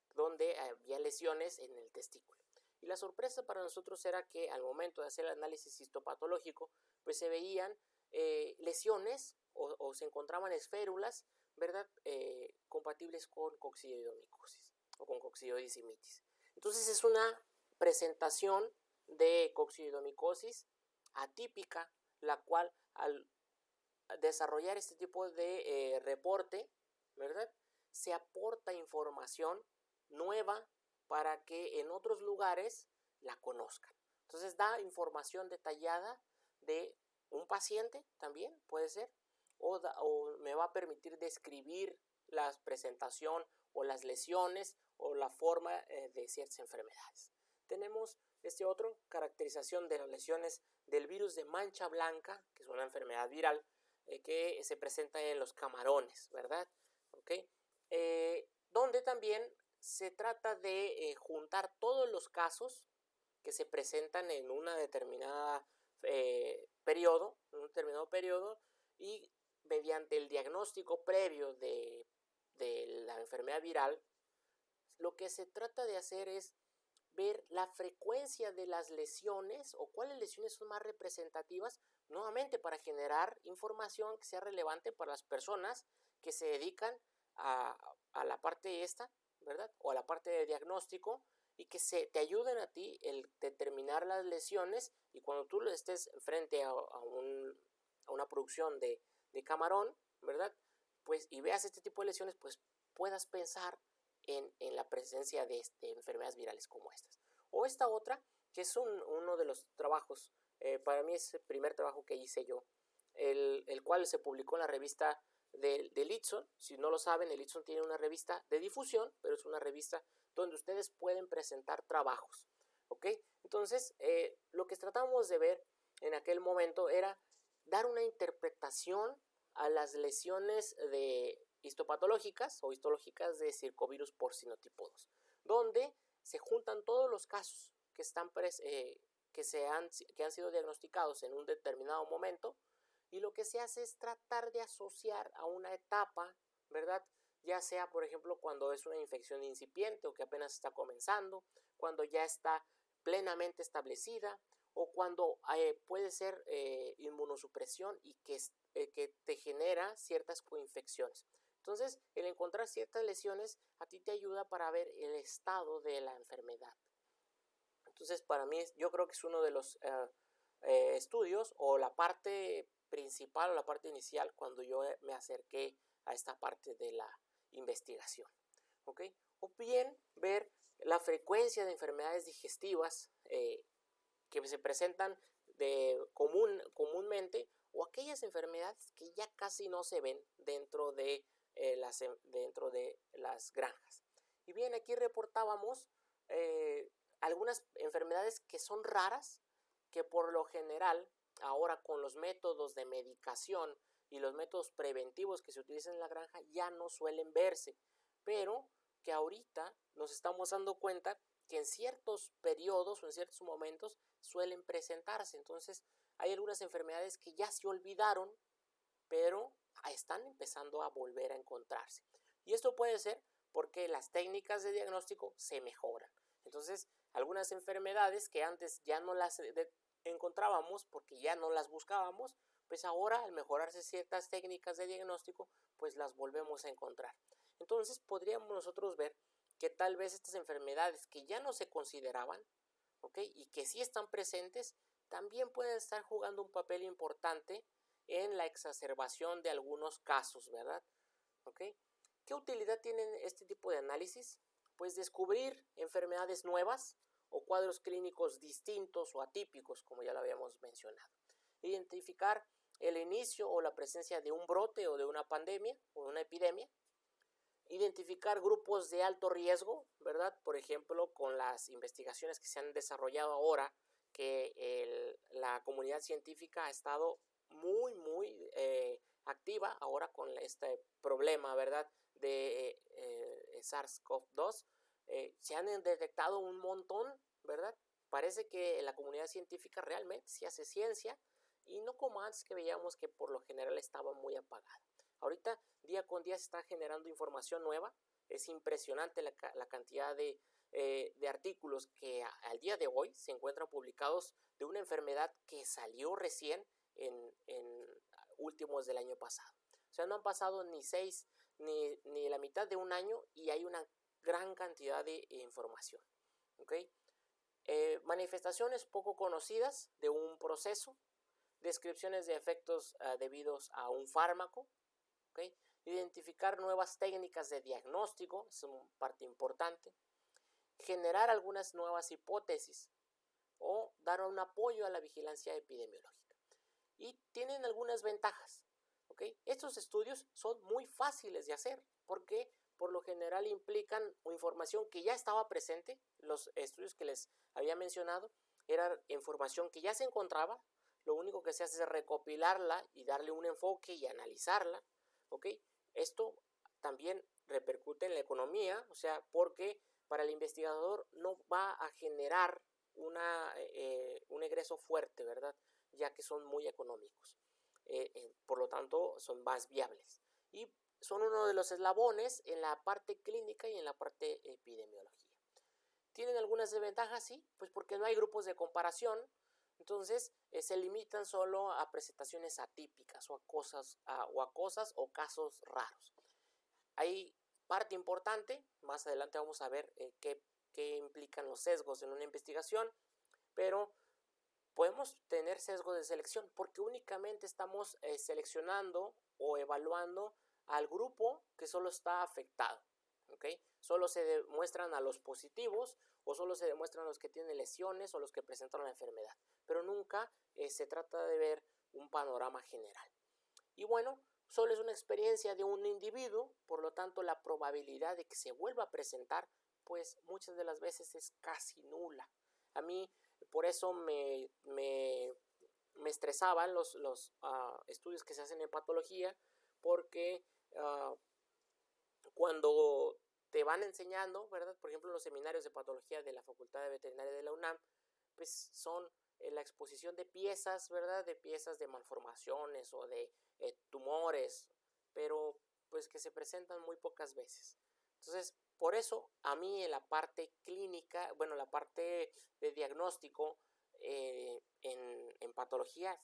donde había lesiones en el testículo. Y la sorpresa para nosotros era que al momento de hacer el análisis histopatológico, pues se veían lesiones o se encontraban esférulas, ¿verdad? Compatibles con coccidioidomicosis o con coccidioidisimitis. Entonces es una presentación de coccidioidomicosis atípica, la cual al desarrollar este tipo de reporte, ¿verdad?, se aporta información nueva para que en otros lugares la conozcan. Entonces da información detallada de un paciente también, puede ser, o me va a permitir describir la presentación o las lesiones o la forma de ciertas enfermedades. Tenemos este otro, caracterización de las lesiones del virus de mancha blanca, que es una enfermedad viral que se presenta en los camarones, ¿verdad? ¿Okay? Donde también se trata de juntar todos los casos que se presentan en una determinada periodo, y mediante el diagnóstico previo de la enfermedad viral, lo que se trata de hacer es ver la frecuencia de las lesiones o cuáles lesiones son más representativas, nuevamente para generar información que sea relevante para las personas que se dedican a la parte esta, ¿verdad? O a la parte de diagnóstico, y que te ayuden a ti el determinar las lesiones, y cuando tú estés frente a una producción de camarón, ¿verdad? Pues y veas este tipo de lesiones, pues puedas pensar en la presencia de enfermedades virales como estas. O esta otra, que es uno de los trabajos, para mí es el primer trabajo que hice yo, el cual se publicó en la revista del Itson. Si no lo saben, el Itson tiene una revista de difusión, pero es una revista donde ustedes pueden presentar trabajos, ¿ok? Entonces, lo que tratamos de ver en aquel momento era dar una interpretación a las lesiones histopatológicas o histológicas de circovirus porcino tipo 2, donde se juntan todos los casos que han sido diagnosticados en un determinado momento, y lo que se hace es tratar de asociar a una etapa, ¿verdad? Ya sea, por ejemplo, cuando es una infección incipiente o que apenas está comenzando, cuando ya está plenamente establecida, o cuando puede ser inmunosupresión y que te genera ciertas coinfecciones. Entonces, el encontrar ciertas lesiones a ti te ayuda para ver el estado de la enfermedad. Entonces, para mí, yo creo que es uno de los estudios o la parte principal o la parte inicial cuando yo me acerqué a esta parte de la investigación. ¿Ok? O bien ver la frecuencia de enfermedades digestivas que se presentan comúnmente, o aquellas enfermedades que ya casi no se ven dentro de las granjas. Y bien, aquí reportábamos algunas enfermedades que son raras, que por lo general ahora con los métodos de medicación y los métodos preventivos que se utilizan en la granja ya no suelen verse, pero que ahorita nos estamos dando cuenta que en ciertos periodos o en ciertos momentos suelen presentarse. Entonces, hay algunas enfermedades que ya se olvidaron, pero están empezando a volver a encontrarse. Y esto puede ser porque las técnicas de diagnóstico se mejoran. Entonces, algunas enfermedades que antes ya no las encontrábamos porque ya no las buscábamos, pues ahora al mejorarse ciertas técnicas de diagnóstico, pues las volvemos a encontrar. Entonces, podríamos nosotros ver que tal vez estas enfermedades que ya no se consideraban, ¿ok?, y que sí están presentes, también pueden estar jugando un papel importante en la exacerbación de algunos casos, ¿verdad? ¿Ok? ¿Qué utilidad tienen este tipo de análisis? Pues descubrir enfermedades nuevas o cuadros clínicos distintos o atípicos, como ya lo habíamos mencionado. Identificar el inicio o la presencia de un brote o de una pandemia o de una epidemia. Identificar grupos de alto riesgo, ¿verdad? Por ejemplo, con las investigaciones que se han desarrollado ahora, que la comunidad científica ha estado muy activa ahora con este problema, ¿verdad?, de SARS-CoV-2. Se han detectado un montón, ¿verdad? Parece que la comunidad científica realmente sí hace ciencia y no como antes que veíamos que por lo general estaba muy apagada. Ahorita día con día se está generando información nueva. Es impresionante la cantidad de artículos que al día de hoy se encuentran publicados de una enfermedad que salió recién en últimos del año pasado. O sea, no han pasado ni la mitad de un año y hay una gran cantidad de información. ¿Okay? Manifestaciones poco conocidas de un proceso, descripciones de efectos debidos a un fármaco, ¿okay? Identificar nuevas técnicas de diagnóstico, es una parte importante, generar algunas nuevas hipótesis o dar un apoyo a la vigilancia epidemiológica. Y tienen algunas ventajas, ¿okay? Estos estudios son muy fáciles de hacer porque por lo general implican información que ya estaba presente. Los estudios que les había mencionado era información que ya se encontraba. Lo único que se hace es recopilarla y darle un enfoque y analizarla, ¿ok? Esto también repercute en la economía, o sea, porque para el investigador no va a generar un egreso fuerte, ¿verdad?, ya que son muy económicos. Por lo tanto, son más viables. Y son uno de los eslabones en la parte clínica y en la parte epidemiología. ¿Tienen algunas desventajas? Sí, pues porque no hay grupos de comparación. Entonces se limitan solo a presentaciones atípicas o a cosas o casos raros. Hay parte importante, más adelante vamos a ver qué implican los sesgos en una investigación, pero podemos tener sesgos de selección porque únicamente estamos seleccionando o evaluando al grupo que solo está afectado. ¿Okay? Solo se demuestran a los positivos o solo se demuestran a los que tienen lesiones o los que presentaron la enfermedad, pero nunca se trata de ver un panorama general. Y bueno, solo es una experiencia de un individuo, por lo tanto la probabilidad de que se vuelva a presentar, pues muchas de las veces es casi nula. A mí por eso me estresaban los estudios que se hacen en patología, porque cuando te van enseñando, ¿verdad? Por ejemplo, en los seminarios de patología de la Facultad de Veterinaria de la UNAM, pues son la exposición de piezas, ¿verdad? De piezas de malformaciones o de tumores, pero pues que se presentan muy pocas veces. Entonces, por eso a mí en la parte clínica, bueno, la parte de diagnóstico en patología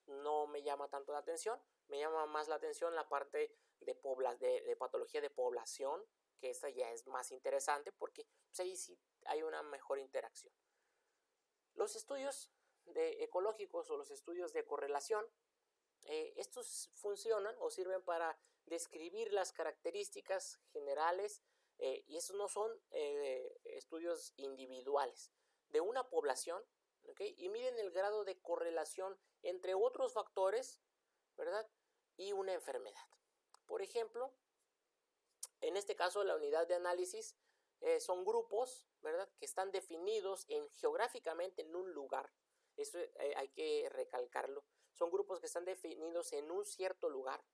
no me llama tanto la atención. Me llama más la atención la parte de patología de población, que esta ya es más interesante porque pues, ahí sí hay una mejor interacción. Los estudios ecológicos o los estudios de correlación, estos funcionan o sirven para describir las características generales y esos no son estudios individuales de una población, ¿okay? Y miden el grado de correlación entre otros factores, ¿verdad?, y una enfermedad. Por ejemplo, en este caso la unidad de análisis son grupos, ¿verdad?, que están definidos geográficamente en un lugar. Eso hay que recalcarlo. Son grupos que están definidos en un cierto lugar,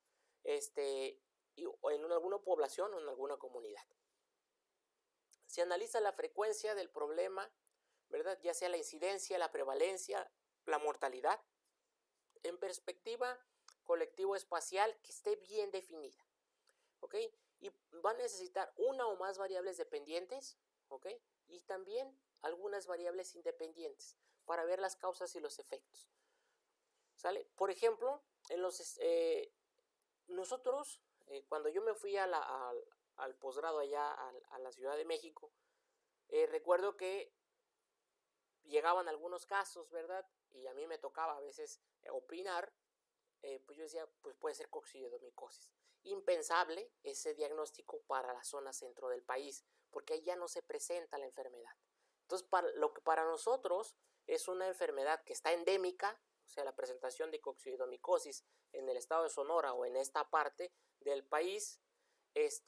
o en alguna población o en alguna comunidad. se analiza la frecuencia del problema, ¿verdad? Ya sea la incidencia, la prevalencia, la mortalidad, en perspectiva colectivo-espacial que esté bien definida, ¿ok? Y va a necesitar una o más variables dependientes, ¿ok? Y también algunas variables independientes para ver las causas y los efectos, ¿sale? Por ejemplo, nosotros, cuando yo me fui al posgrado allá a la Ciudad de México, recuerdo que llegaban algunos casos, ¿verdad? Y a mí me tocaba a veces opinar, pues yo decía, pues puede ser coccidioidomicosis. Impensable ese diagnóstico para la zona centro del país, porque ahí ya no se presenta la enfermedad. Entonces, lo que para nosotros es una enfermedad que está endémica, o sea, la presentación de coccidioidomicosis en el estado de Sonora o en esta parte del país, es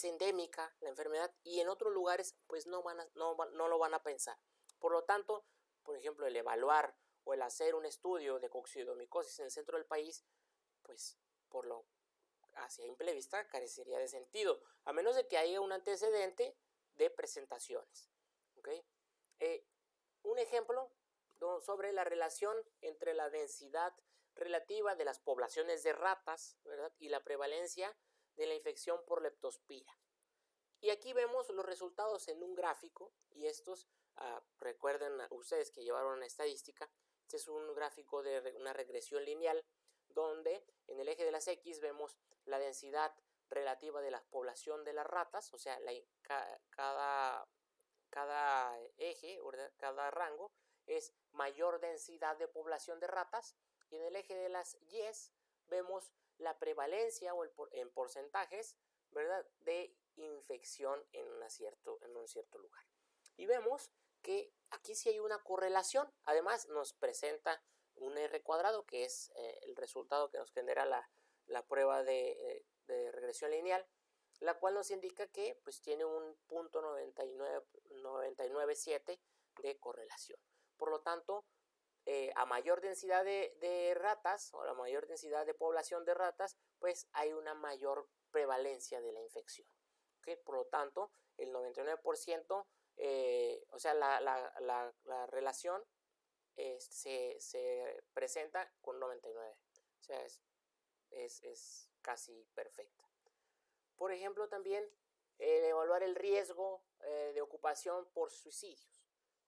endémica la enfermedad, y en otros lugares pues no lo van a pensar. Por lo tanto, por ejemplo, el evaluar o el hacer un estudio de coccidioidomicosis en el centro del país, pues a simple vista carecería de sentido, a menos de que haya un antecedente de presentaciones. ¿Okay? Un ejemplo sobre la relación entre la densidad relativa de las poblaciones de ratas, ¿verdad?, y la prevalencia de la infección por leptospira. Y aquí vemos los resultados en un gráfico, y estos, recuerden ustedes que llevaron estadística, este es un gráfico de una regresión lineal, donde en el eje de las X vemos la densidad relativa de la población de las ratas, o sea, cada eje, cada rango, es mayor densidad de población de ratas, y en el eje de las Y vemos la prevalencia o en porcentajes, ¿verdad?, de infección en un cierto lugar. Y vemos que aquí sí hay una correlación. Además nos presenta un R cuadrado, que es el resultado que nos genera la prueba de regresión lineal, la cual nos indica que pues tiene un punto 99.7 de correlación. Por lo tanto, a mayor densidad de ratas, o a mayor densidad de población de ratas, pues hay una mayor prevalencia de la infección. ¿Okay? Por lo tanto, el 99%, o sea, la relación se presenta con 99. O sea, es casi perfecta. Por ejemplo, también evaluar el riesgo de ocupación por suicidios.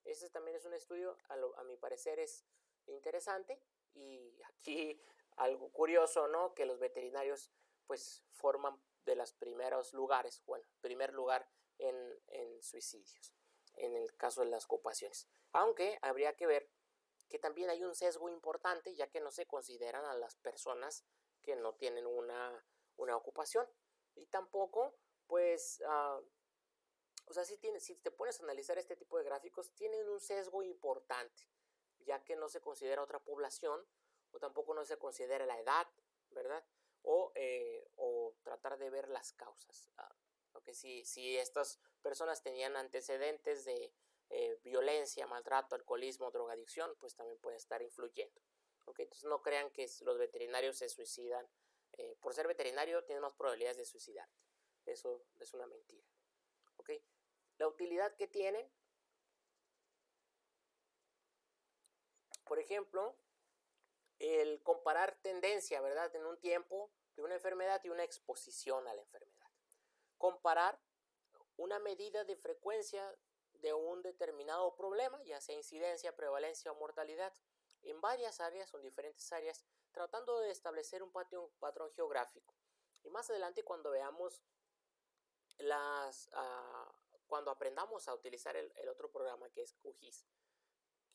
Este también es un estudio, a mi parecer es interesante, y aquí algo curioso, ¿no?, que los veterinarios pues forman de los primeros lugares, bueno, primer lugar en suicidios, en el caso de las ocupaciones. Aunque habría que ver que también hay un sesgo importante, ya que no se consideran a las personas que no tienen una ocupación, y tampoco pues o sea, si te pones a analizar este tipo de gráficos, tienen un sesgo importante, ya que no se considera otra población, o tampoco no se considera la edad, ¿verdad? O tratar de ver las causas. Okay, si estas personas tenían antecedentes de violencia, maltrato, alcoholismo, drogadicción, pues también puede estar influyendo. Okay, entonces no crean que los veterinarios se suicidan. Por ser veterinario tienes más probabilidades de suicidarte. Eso es una mentira. Okay. La utilidad que tienen, por ejemplo, el comparar tendencia, ¿verdad?, en un tiempo de una enfermedad y una exposición a la enfermedad. Comparar una medida de frecuencia de un determinado problema, ya sea incidencia, prevalencia o mortalidad, en varias áreas o en diferentes áreas, tratando de establecer un patrón geográfico. Y más adelante, cuando veamos cuando aprendamos a utilizar el otro programa, que es QGIS,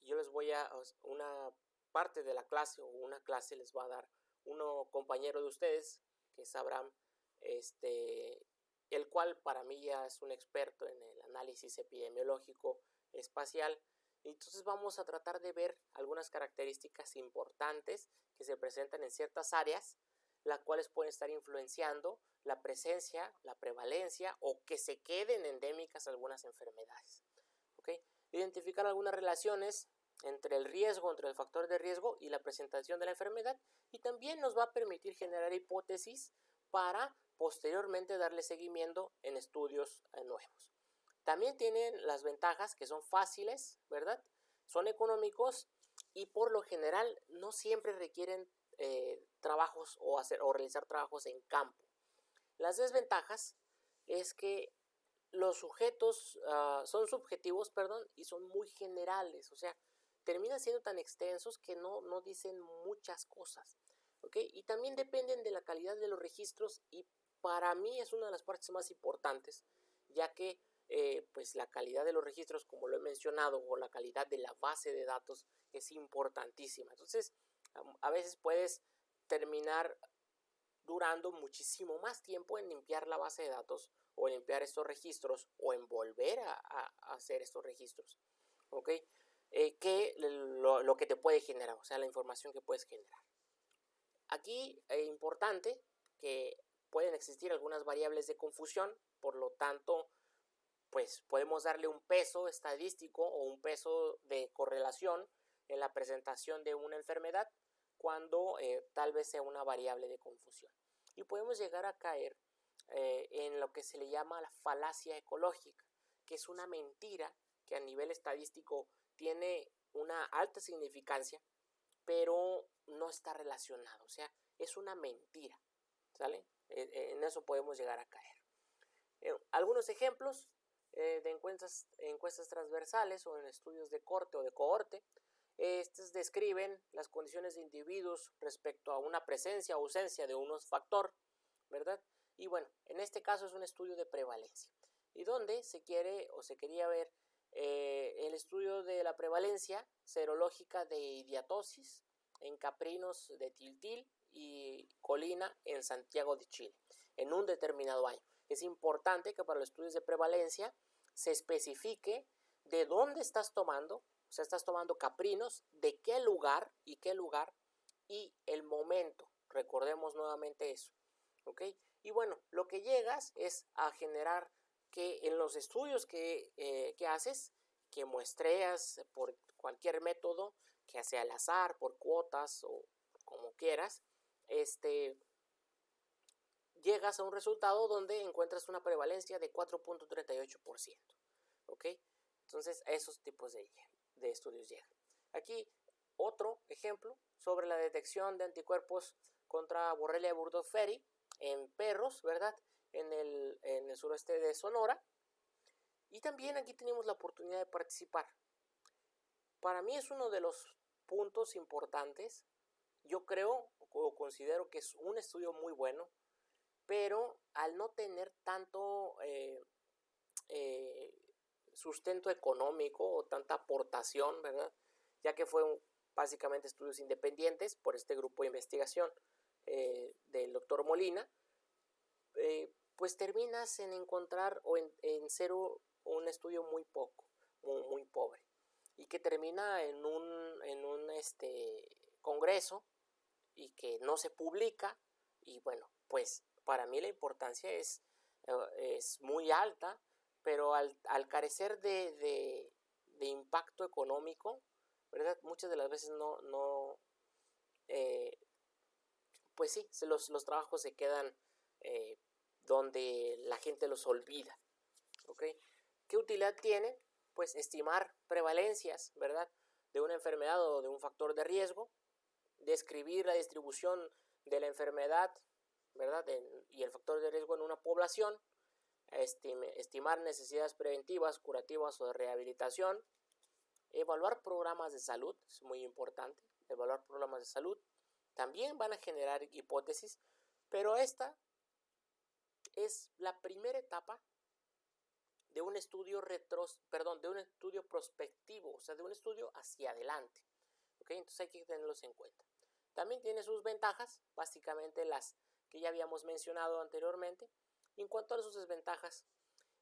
yo les voy a una parte de la clase, o una clase les va a dar uno compañero de ustedes, que es Abraham, el cual para mí ya es un experto en el análisis epidemiológico espacial. Entonces vamos a tratar de ver algunas características importantes que se presentan en ciertas áreas, las cuales pueden estar influenciando la presencia, la prevalencia, o que se queden endémicas algunas enfermedades. ¿Okay? Identificar algunas relaciones entre el riesgo, entre el factor de riesgo y la presentación de la enfermedad, y también nos va a permitir generar hipótesis para posteriormente darle seguimiento en estudios nuevos. También tienen las ventajas que son fáciles, ¿verdad? Son económicos y por lo general no siempre requieren trabajos o realizar trabajos en campo. Las desventajas es que los sujetos son subjetivos, perdón, y son muy generales, o sea, terminan siendo tan extensos que no dicen muchas cosas, ¿ok? Y también dependen de la calidad de los registros y para mí es una de las partes más importantes, ya que pues la calidad de los registros, como lo he mencionado, o la calidad de la base de datos es importantísima. Entonces, a veces puedes terminar durando muchísimo más tiempo en limpiar la base de datos o en limpiar estos registros o en volver a hacer estos registros, ¿ok? Que lo que te puede generar, o sea, la información que puedes generar. Aquí es importante que pueden existir algunas variables de confusión, por lo tanto, pues podemos darle un peso estadístico o un peso de correlación en la presentación de una enfermedad cuando tal vez sea una variable de confusión. Y podemos llegar a caer en lo que se le llama la falacia ecológica, que es una mentira que a nivel estadístico tiene una alta significancia, pero no está relacionado, o sea, es una mentira, ¿sale? En eso podemos llegar a caer. Algunos ejemplos de encuestas transversales o en estudios de corte o de cohorte, estos describen las condiciones de individuos respecto a una presencia o ausencia de un factor, ¿verdad? Y bueno, en este caso es un estudio de prevalencia, y donde se quiere o se quería ver el estudio de la prevalencia serológica de idiatosis en caprinos de Tiltil y colina en Santiago de Chile en un determinado año. Es importante que para los estudios de prevalencia se especifique de dónde estás tomando, o sea, estás tomando caprinos, de qué lugar y el momento. Recordemos nuevamente eso, ¿ok? Y bueno, lo que llegas es a generar que en los estudios que haces, que muestreas por cualquier método, que sea al azar, por cuotas o como quieras, llegas a un resultado donde encuentras una prevalencia de 4.38%, ¿ok? Entonces, a esos tipos de estudios llegan. Aquí, otro ejemplo sobre la detección de anticuerpos contra Borrelia burgdorferi en perros, ¿verdad? En el suroeste de Sonora. Y también aquí tenemos la oportunidad de participar. Para mí es uno de los puntos importantes. Yo creo o considero que es un estudio muy bueno, pero al no tener tanto sustento económico o tanta aportación, ¿verdad? Ya que fue básicamente estudios independientes por este grupo de investigación del doctor Molina, pues terminas en encontrar o en ser un estudio muy pobre, y que termina en un congreso y que no se publica. Y bueno, pues para mí la importancia es muy alta, pero al carecer de impacto económico, ¿verdad? Muchas de las veces pues sí, los trabajos se quedan donde la gente los olvida, ¿ok? ¿Qué utilidad tiene? Pues estimar prevalencias, ¿verdad? De una enfermedad o de un factor de riesgo, describir la distribución de la enfermedad, ¿verdad? Y el factor de riesgo en una población, estimar necesidades preventivas, curativas o de rehabilitación, evaluar programas de salud, es muy importante, evaluar programas de salud. También van a generar hipótesis, pero esta es la primera etapa de un estudio de un estudio prospectivo, o sea, de un estudio hacia adelante, ¿ok? Entonces hay que tenerlos en cuenta. También tiene sus ventajas, básicamente las que ya habíamos mencionado anteriormente. Y en cuanto a sus desventajas,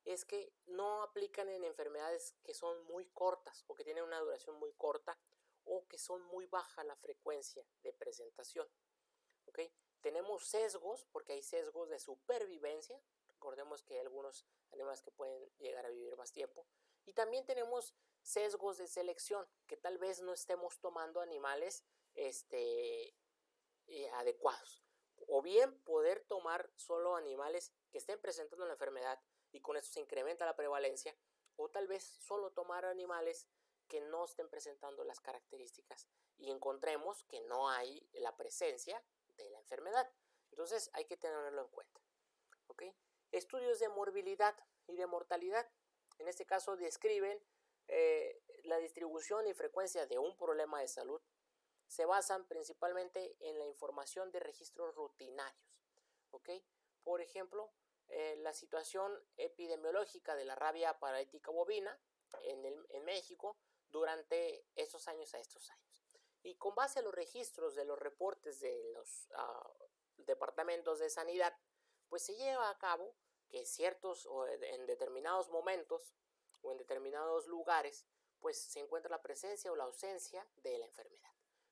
es que no aplican en enfermedades que son muy cortas o que tienen una duración muy corta o que son muy baja la frecuencia de presentación, ¿ok? Tenemos sesgos, porque hay sesgos de supervivencia. Recordemos que hay algunos animales que pueden llegar a vivir más tiempo. Y también tenemos sesgos de selección, que tal vez no estemos tomando animales adecuados. O bien poder tomar solo animales que estén presentando la enfermedad y con eso se incrementa la prevalencia, o tal vez solo tomar animales que no estén presentando las características y encontremos que no hay la presencia de la enfermedad. Entonces hay que tenerlo en cuenta. ¿Okay? Estudios de morbilidad y de mortalidad, en este caso describen la distribución y frecuencia de un problema de salud. Se basan principalmente en la información de registros rutinarios. ¿Okay? Por ejemplo, la situación epidemiológica de la rabia paralítica bovina en México durante estos años a estos años. Y con base a los registros de los reportes de los departamentos de sanidad, pues se lleva a cabo que ciertos o en determinados momentos o en determinados lugares, pues se encuentra la presencia o la ausencia de la enfermedad.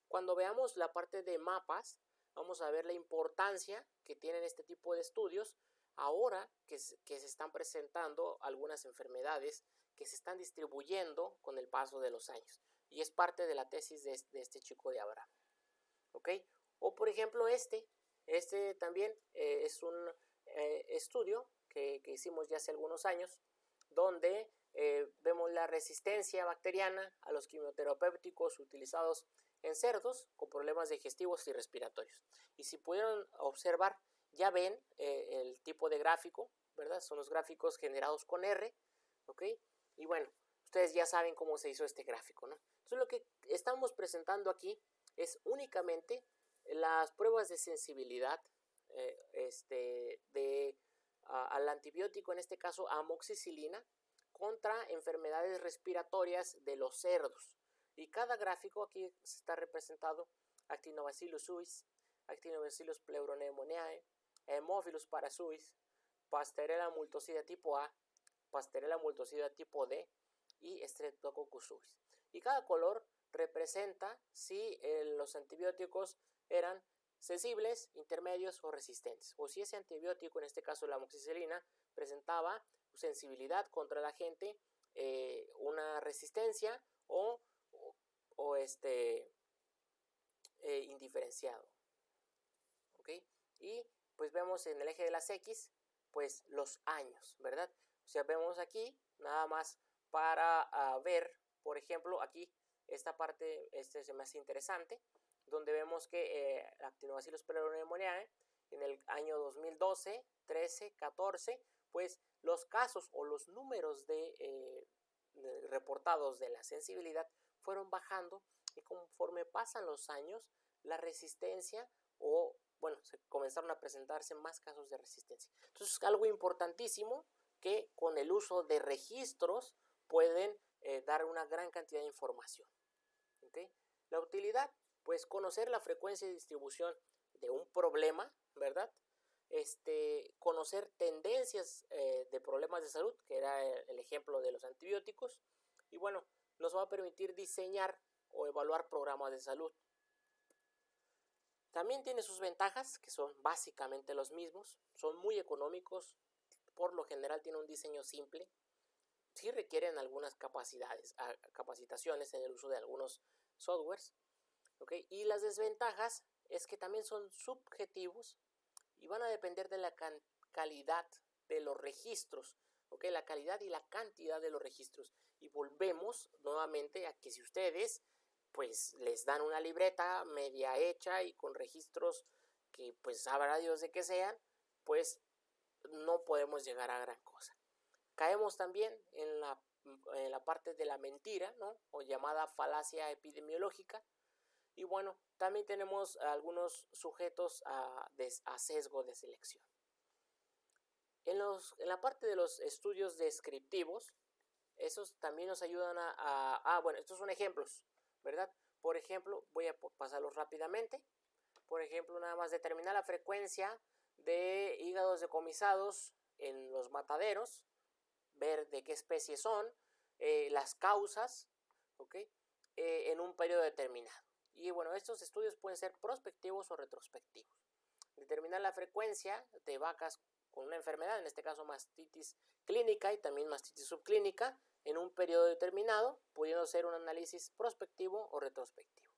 Cuando veamos la parte de mapas, vamos a ver la importancia que tienen este tipo de estudios ahora que se están presentando algunas enfermedades que se están distribuyendo con el paso de los años. Y es parte de la tesis de este chico de Abraham. ¿Ok? O por ejemplo este también es un estudio que hicimos ya hace algunos años, donde vemos la resistencia bacteriana a los quimioterapéuticos utilizados en cerdos con problemas digestivos y respiratorios. Y si pudieron observar, ya ven el tipo de gráfico, ¿verdad? Son los gráficos generados con R, ¿ok? Y bueno, ustedes ya saben cómo se hizo este gráfico, ¿no? Entonces lo que estamos presentando aquí es únicamente las pruebas de sensibilidad al antibiótico, en este caso amoxicilina, contra enfermedades respiratorias de los cerdos. Y cada gráfico aquí está representado Actinobacillus suis, Actinobacillus pleuropneumoniae, Haemophilus parasuis, Pasteurella multocida tipo A, Pasteurella multocida tipo D y Streptococcus suis. Y cada color representa si los antibióticos eran sensibles, intermedios o resistentes, o si ese antibiótico, en este caso la amoxicilina, presentaba sensibilidad contra el agente, una resistencia o indiferenciado. ¿Okay? Y pues vemos en el eje de las X pues los años, ¿verdad? O sea, vemos aquí nada más para ver, por ejemplo, aquí esta parte se me hace interesante, donde vemos que Actinobacillus pleuropneumoniae en el año 2012, 13, 14, pues los casos o los números reportados de la sensibilidad fueron bajando, y conforme pasan los años la resistencia se comenzaron a presentarse más casos de resistencia. Entonces, algo importantísimo que con el uso de registros pueden dar una gran cantidad de información. ¿Okay? La utilidad, pues conocer la frecuencia y distribución de un problema, ¿verdad? Conocer tendencias de problemas de salud, que era el ejemplo de los antibióticos, y bueno, nos va a permitir diseñar o evaluar programas de salud. También tiene sus ventajas, que son básicamente los mismos, son muy económicos, por lo general tiene un diseño simple, sí requieren algunas capacitaciones en el uso de algunos softwares, ¿okay? Y las desventajas es que también son subjetivos y van a depender de la calidad de los registros, ¿okay? La calidad y la cantidad de los registros. Y volvemos nuevamente a que si ustedes pues les dan una libreta media hecha y con registros que pues sabrá Dios de qué sean, pues no podemos llegar a gran cosa. Caemos también en la parte de la mentira, ¿no? O llamada falacia epidemiológica. Y bueno, también tenemos algunos sujetos a sesgo de selección. En la parte de los estudios descriptivos, esos también nos ayudan bueno, estos son ejemplos, ¿verdad? Por ejemplo, voy a pasarlos rápidamente. Por ejemplo, nada más determinar la frecuencia de hígados decomisados en los mataderos, ver de qué especie son, las causas, ¿okay? En un periodo determinado. Y bueno, estos estudios pueden ser prospectivos o retrospectivos. Determinar la frecuencia de vacas con una enfermedad, en este caso mastitis clínica y también mastitis subclínica, en un periodo determinado, pudiendo ser un análisis prospectivo o retrospectivo.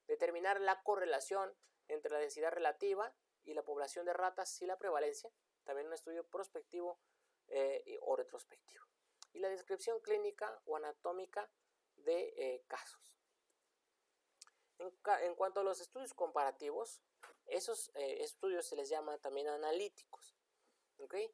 Determinar la correlación entre la densidad relativa y la población de ratas y la prevalencia, también un estudio prospectivo o retrospectivo. y la descripción clínica o anatómica de casos. En cuanto a los estudios comparativos, esos estudios se les llama también analíticos. ¿Okay?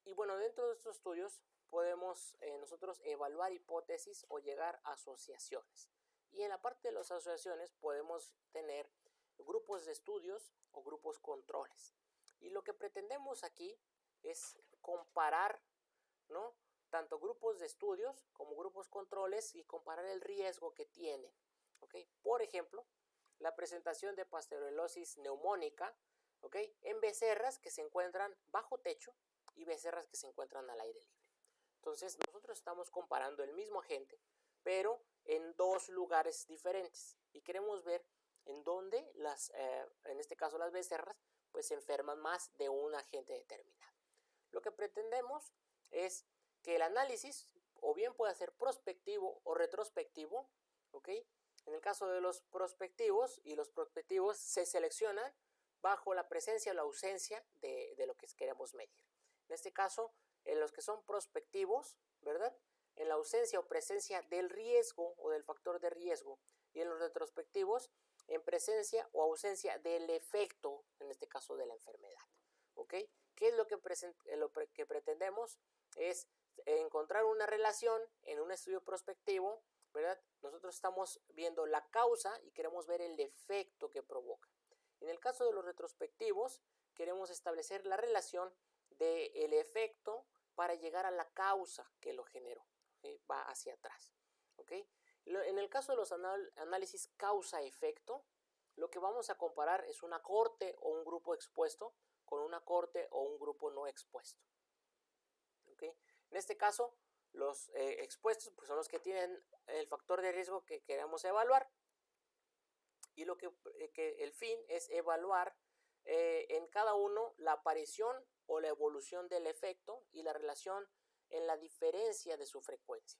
Y bueno, dentro de estos estudios podemos nosotros evaluar hipótesis o llegar a asociaciones. Y en la parte de las asociaciones podemos tener grupos de estudios o grupos controles. Y lo que pretendemos aquí es comparar, ¿no?, tanto grupos de estudios como grupos controles y comparar el riesgo que tienen. ¿Okay? Por ejemplo, la presentación de pasteurilosis neumónica, ¿okay?, en becerras que se encuentran bajo techo y becerras que se encuentran al aire libre. Entonces, nosotros estamos comparando el mismo agente, pero en dos lugares diferentes. Y queremos ver en dónde, en este caso las becerras, pues se enferman más de un agente determinado. Lo que pretendemos es que el análisis o bien puede ser prospectivo o retrospectivo, ¿ok? En el caso de los prospectivos, se seleccionan bajo la presencia o la ausencia de lo que queremos medir. En este caso, en los que son prospectivos, ¿verdad?, en la ausencia o presencia del riesgo o del factor de riesgo, y en los retrospectivos, en presencia o ausencia del efecto, en este caso de la enfermedad. ¿Ok? ¿Qué es lo que pretendemos? Es encontrar una relación en un estudio prospectivo, ¿verdad? Nosotros estamos viendo la causa y queremos ver el efecto que provoca. En el caso de los retrospectivos, queremos establecer la relación del efecto para llegar a la causa que lo generó. ¿Okay? Va hacia atrás. ¿Okay? En el caso de los análisis causa-efecto, lo que vamos a comparar es una cohorte o un grupo expuesto con una cohorte o un grupo no expuesto. ¿Okay? En este caso, los expuestos pues, son los que tienen el factor de riesgo que queremos evaluar, y lo que el fin es evaluar en cada uno la aparición o la evolución del efecto y la relación en la diferencia de su frecuencia.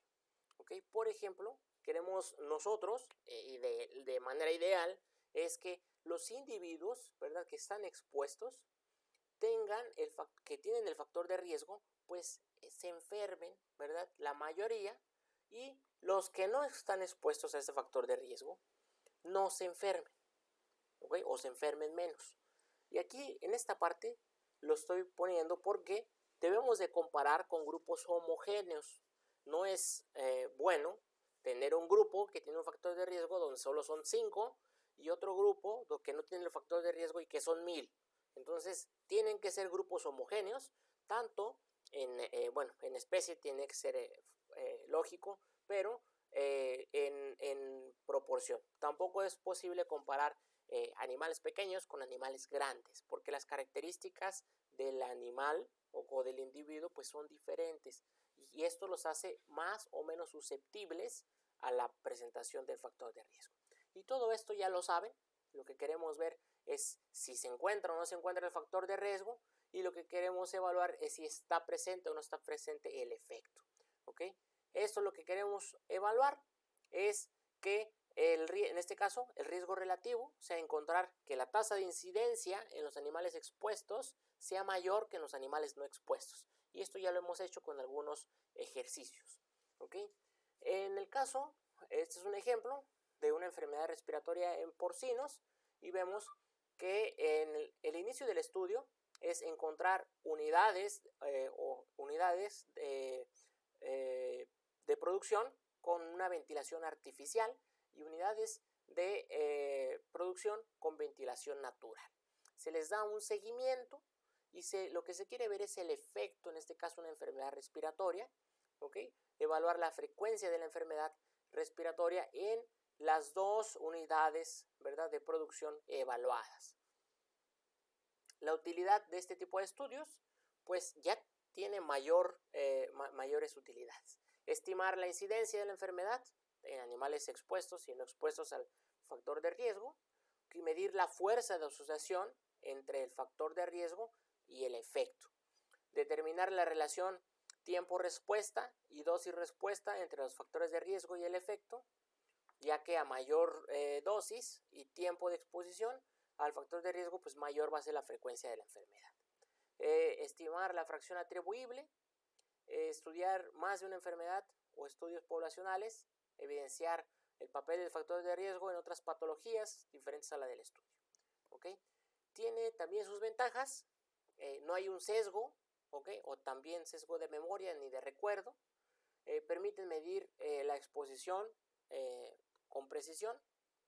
¿Okay? Por ejemplo, queremos nosotros, y de manera ideal, es que los individuos, ¿verdad?, que están expuestos, que tienen el factor de riesgo, pues se enfermen, ¿verdad?, la mayoría, y los que no están expuestos a ese factor de riesgo no se enfermen, ¿okay?, o se enfermen menos. Y aquí en esta parte lo estoy poniendo porque debemos de comparar con grupos homogéneos. No es bueno tener un grupo que tiene un factor de riesgo donde solo son 5 y otro grupo que no tiene el factor de riesgo y que son 1000. Entonces tienen que ser grupos homogéneos, tanto en especie tiene que ser lógico, pero en proporción. Tampoco es posible comparar animales pequeños con animales grandes, porque las características del animal o del individuo pues son diferentes, y esto los hace más o menos susceptibles a la presentación del factor de riesgo. Y todo esto ya lo saben. Lo que queremos ver es si se encuentra o no se encuentra el factor de riesgo, y lo que queremos evaluar es si está presente o no está presente el efecto. ¿Ok? Esto lo que queremos evaluar es que en este caso el riesgo relativo, o sea, encontrar que la tasa de incidencia en los animales expuestos sea mayor que en los animales no expuestos. Y esto ya lo hemos hecho con algunos ejercicios. ¿Ok? En el caso, este es un ejemplo de una enfermedad respiratoria en porcinos, y vemos que en el inicio del estudio es encontrar unidades de producción con una ventilación artificial y unidades de producción con ventilación natural. Se les da un seguimiento y lo que se quiere ver es el efecto, en este caso una enfermedad respiratoria, ¿okay? Evaluar la frecuencia de la enfermedad respiratoria en las dos unidades, ¿verdad?, de producción evaluadas. La utilidad de este tipo de estudios pues ya tiene mayores utilidades. Estimar la incidencia de la enfermedad en animales expuestos y no expuestos al factor de riesgo, y medir la fuerza de asociación entre el factor de riesgo y el efecto. Determinar la relación tiempo-respuesta y dosis-respuesta entre los factores de riesgo y el efecto, ya que a mayor dosis y tiempo de exposición al factor de riesgo, pues mayor va a ser la frecuencia de la enfermedad. Estimar la fracción atribuible estudiar más de una enfermedad o estudios poblacionales, evidenciar el papel del factor de riesgo en otras patologías diferentes a la del estudio. ¿Okay? Tiene también sus ventajas, no hay un sesgo, ¿okay? O también sesgo de memoria ni de recuerdo, permiten medir la exposición con precisión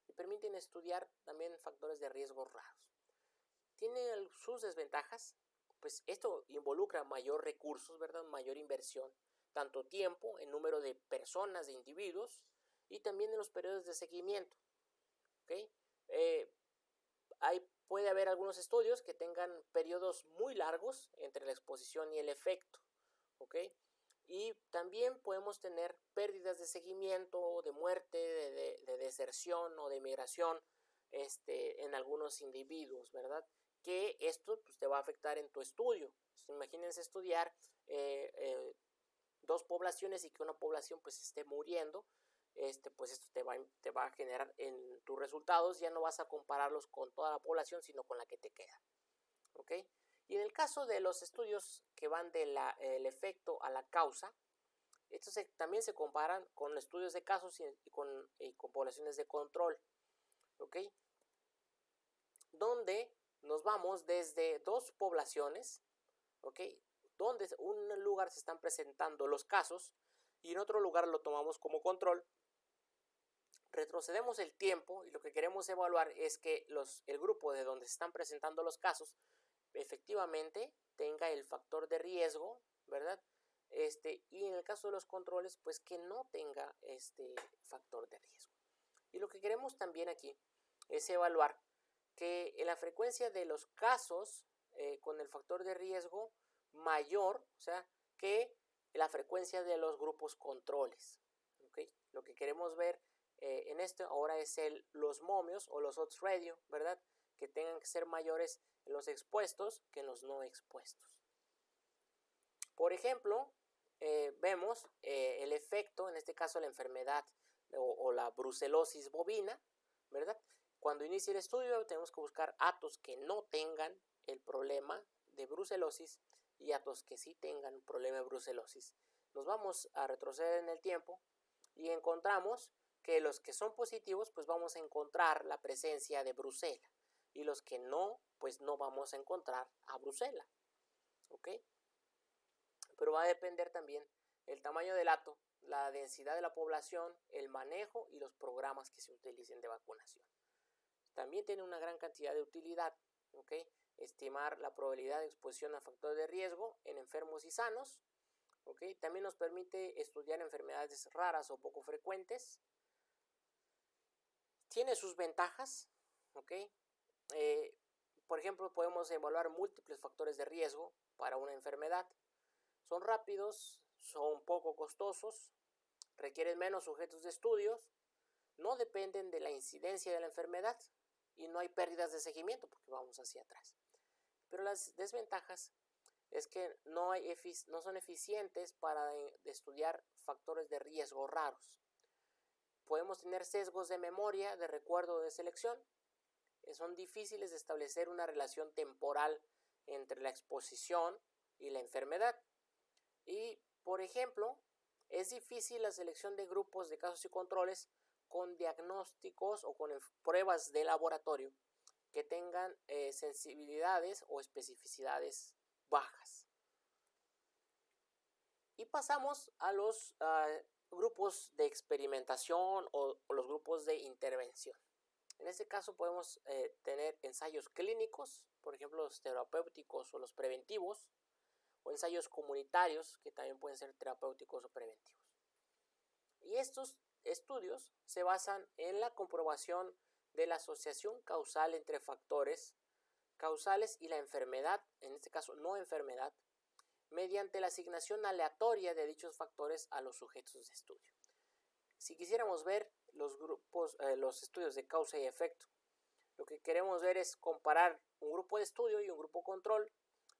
y permiten estudiar también factores de riesgo raros. Tiene sus desventajas, pues esto involucra mayor recursos, ¿verdad? Mayor inversión, tanto tiempo, en número de personas, de individuos, y también en los periodos de seguimiento. ¿Okay? Puede haber algunos estudios que tengan periodos muy largos entre la exposición y el efecto. ¿Okay? Y también podemos tener pérdidas de seguimiento, de muerte, de deserción o de migración en algunos individuos, ¿verdad? Que esto pues, te va a afectar en tu estudio. Entonces, imagínense estudiar dos poblaciones y que una población pues esté muriendo, pues esto te va a generar en tus resultados, ya no vas a compararlos con toda la población, sino con la que te queda. ¿Ok? Y en el caso de los estudios que van del efecto a la causa, estos también se comparan con estudios de casos y con poblaciones de control. ¿Ok? Donde nos vamos desde dos poblaciones, ¿ok? Donde en un lugar se están presentando los casos y en otro lugar lo tomamos como control. Retrocedemos el tiempo y lo que queremos evaluar es que el grupo de donde se están presentando los casos efectivamente tenga el factor de riesgo, ¿verdad? Y en el caso de los controles, pues que no tenga este factor de riesgo. Y lo que queremos también aquí es evaluar que la frecuencia de los casos con el factor de riesgo mayor, o sea, que la frecuencia de los grupos controles. ¿Okay? Lo que queremos ver en esto ahora es los momios o los odds ratio, ¿verdad? Que tengan que ser mayores en los expuestos que en los no expuestos. Por ejemplo, vemos el efecto, en este caso la enfermedad o la brucelosis bovina, ¿verdad? Cuando inicie el estudio tenemos que buscar atos que no tengan el problema de brucelosis y atos que sí tengan un problema de brucelosis. Nos vamos a retroceder en el tiempo y encontramos que los que son positivos, pues vamos a encontrar la presencia de brucela y los que no, pues no vamos a encontrar a brucela. ¿Ok? Pero va a depender también el tamaño del hato, la densidad de la población, el manejo y los programas que se utilicen de vacunación. También tiene una gran cantidad de utilidad, ¿ok? Estimar la probabilidad de exposición a factores de riesgo en enfermos y sanos, ¿ok? También nos permite estudiar enfermedades raras o poco frecuentes. Tiene sus ventajas, ¿ok? Por ejemplo, podemos evaluar múltiples factores de riesgo para una enfermedad. Son rápidos, son poco costosos, requieren menos sujetos de estudios, no dependen de la incidencia de la enfermedad y no hay pérdidas de seguimiento porque vamos hacia atrás. Pero las desventajas es que no son eficientes para estudiar factores de riesgo raros. Podemos tener sesgos de memoria, de recuerdo o de selección. Son difíciles de establecer una relación temporal entre la exposición y la enfermedad. Y, por ejemplo, es difícil la selección de grupos de casos y controles con diagnósticos o con pruebas de laboratorio que tengan sensibilidades o especificidades bajas. Y pasamos a los grupos de experimentación o los grupos de intervención. En este caso podemos tener ensayos clínicos, por ejemplo los terapéuticos o los preventivos, o ensayos comunitarios que también pueden ser terapéuticos o preventivos. Y estos estudios se basan en la comprobación de la asociación causal entre factores causales y la enfermedad, en este caso no enfermedad, mediante la asignación aleatoria de dichos factores a los sujetos de estudio. Si quisiéramos ver los estudios de causa y efecto, lo que queremos ver es comparar un grupo de estudio y un grupo control,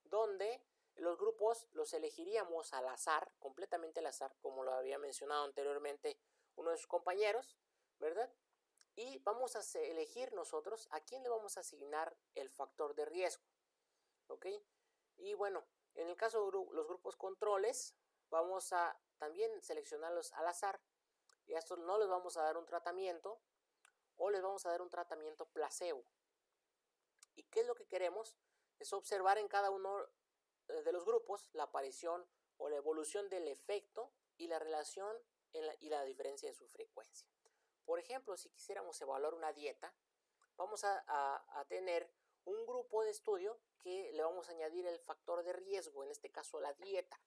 donde los grupos los elegiríamos al azar, completamente al azar, como lo había mencionado anteriormente uno de sus compañeros, ¿verdad? Y vamos a elegir nosotros a quién le vamos a asignar el factor de riesgo, ¿ok? Y bueno, en el caso de los grupos controles, vamos a también seleccionarlos al azar y a estos no les vamos a dar un tratamiento o les vamos a dar un tratamiento placebo. ¿Y qué es lo que queremos? Es observar en cada uno de los grupos la aparición o la evolución del efecto y la relación y la diferencia de su frecuencia. Por ejemplo, si quisiéramos evaluar una dieta, vamos a tener un grupo de estudio que le vamos a añadir el factor de riesgo, en este caso la dieta,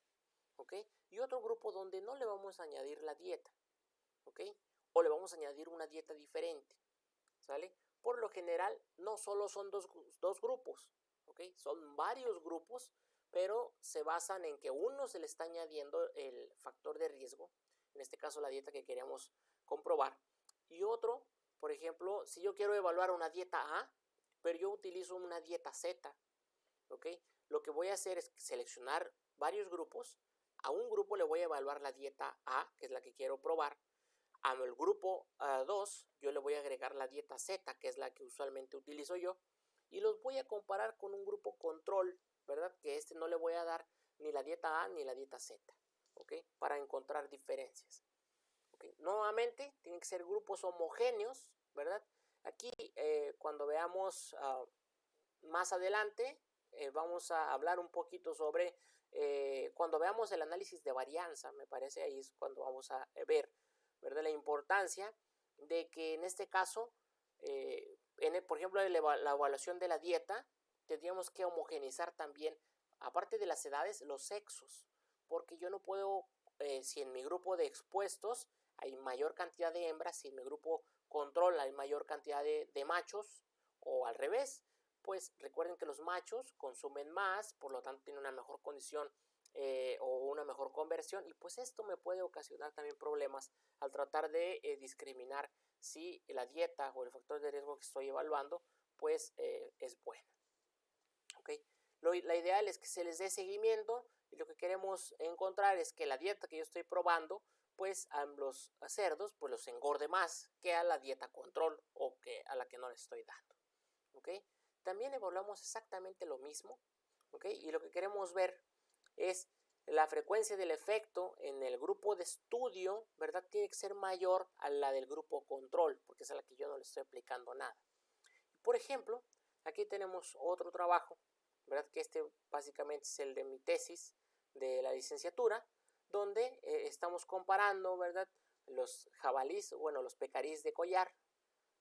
¿ok? Y otro grupo donde no le vamos a añadir la dieta, ¿ok? O le vamos a añadir una dieta diferente, ¿sale? Por lo general, no solo son dos grupos, ¿ok? Son varios grupos, pero se basan en que uno se le está añadiendo el factor de riesgo, en este caso la dieta que queríamos comprobar, y otro, por ejemplo, si yo quiero evaluar una dieta A, pero yo utilizo una dieta Z, ¿ok? Lo que voy a hacer es seleccionar varios grupos, a un grupo le voy a evaluar la dieta A, que es la que quiero probar, al grupo 2 yo le voy a agregar la dieta Z, que es la que usualmente utilizo yo, y los voy a comparar con un grupo control, ¿verdad? Que no le voy a dar ni la dieta A ni la dieta Z, ¿ok? Para encontrar diferencias. ¿Okay? Nuevamente, tienen que ser grupos homogéneos, ¿verdad? Aquí, cuando veamos más adelante, vamos a hablar un poquito sobre, cuando veamos el análisis de varianza, me parece ahí es cuando vamos a ver, ¿verdad? La importancia de que en este caso, por ejemplo, la evaluación de la dieta, tendríamos que homogeneizar también, aparte de las edades, los sexos, porque yo no puedo, si en mi grupo de expuestos hay mayor cantidad de hembras, y en mi grupo control hay mayor cantidad de machos, o al revés, pues recuerden que los machos consumen más, por lo tanto tienen una mejor condición o una mejor conversión, y pues esto me puede ocasionar también problemas al tratar de discriminar si la dieta o el factor de riesgo que estoy evaluando pues es buena. ¿Okay? La ideal es que se les dé seguimiento, y lo que queremos encontrar es que la dieta que yo estoy probando pues a los cerdos pues los engorde más que a la dieta control o que a la que no les estoy dando. ¿Okay? También evaluamos exactamente lo mismo, ¿okay? Y lo que queremos ver es la frecuencia del efecto en el grupo de estudio, ¿verdad? Tiene que ser mayor a la del grupo control, porque es a la que yo no le estoy aplicando nada. Por ejemplo, aquí tenemos otro trabajo, ¿verdad? Que básicamente es el de mi tesis de la licenciatura, donde estamos comparando, ¿verdad? Los jabalís, bueno, los pecarís de collar,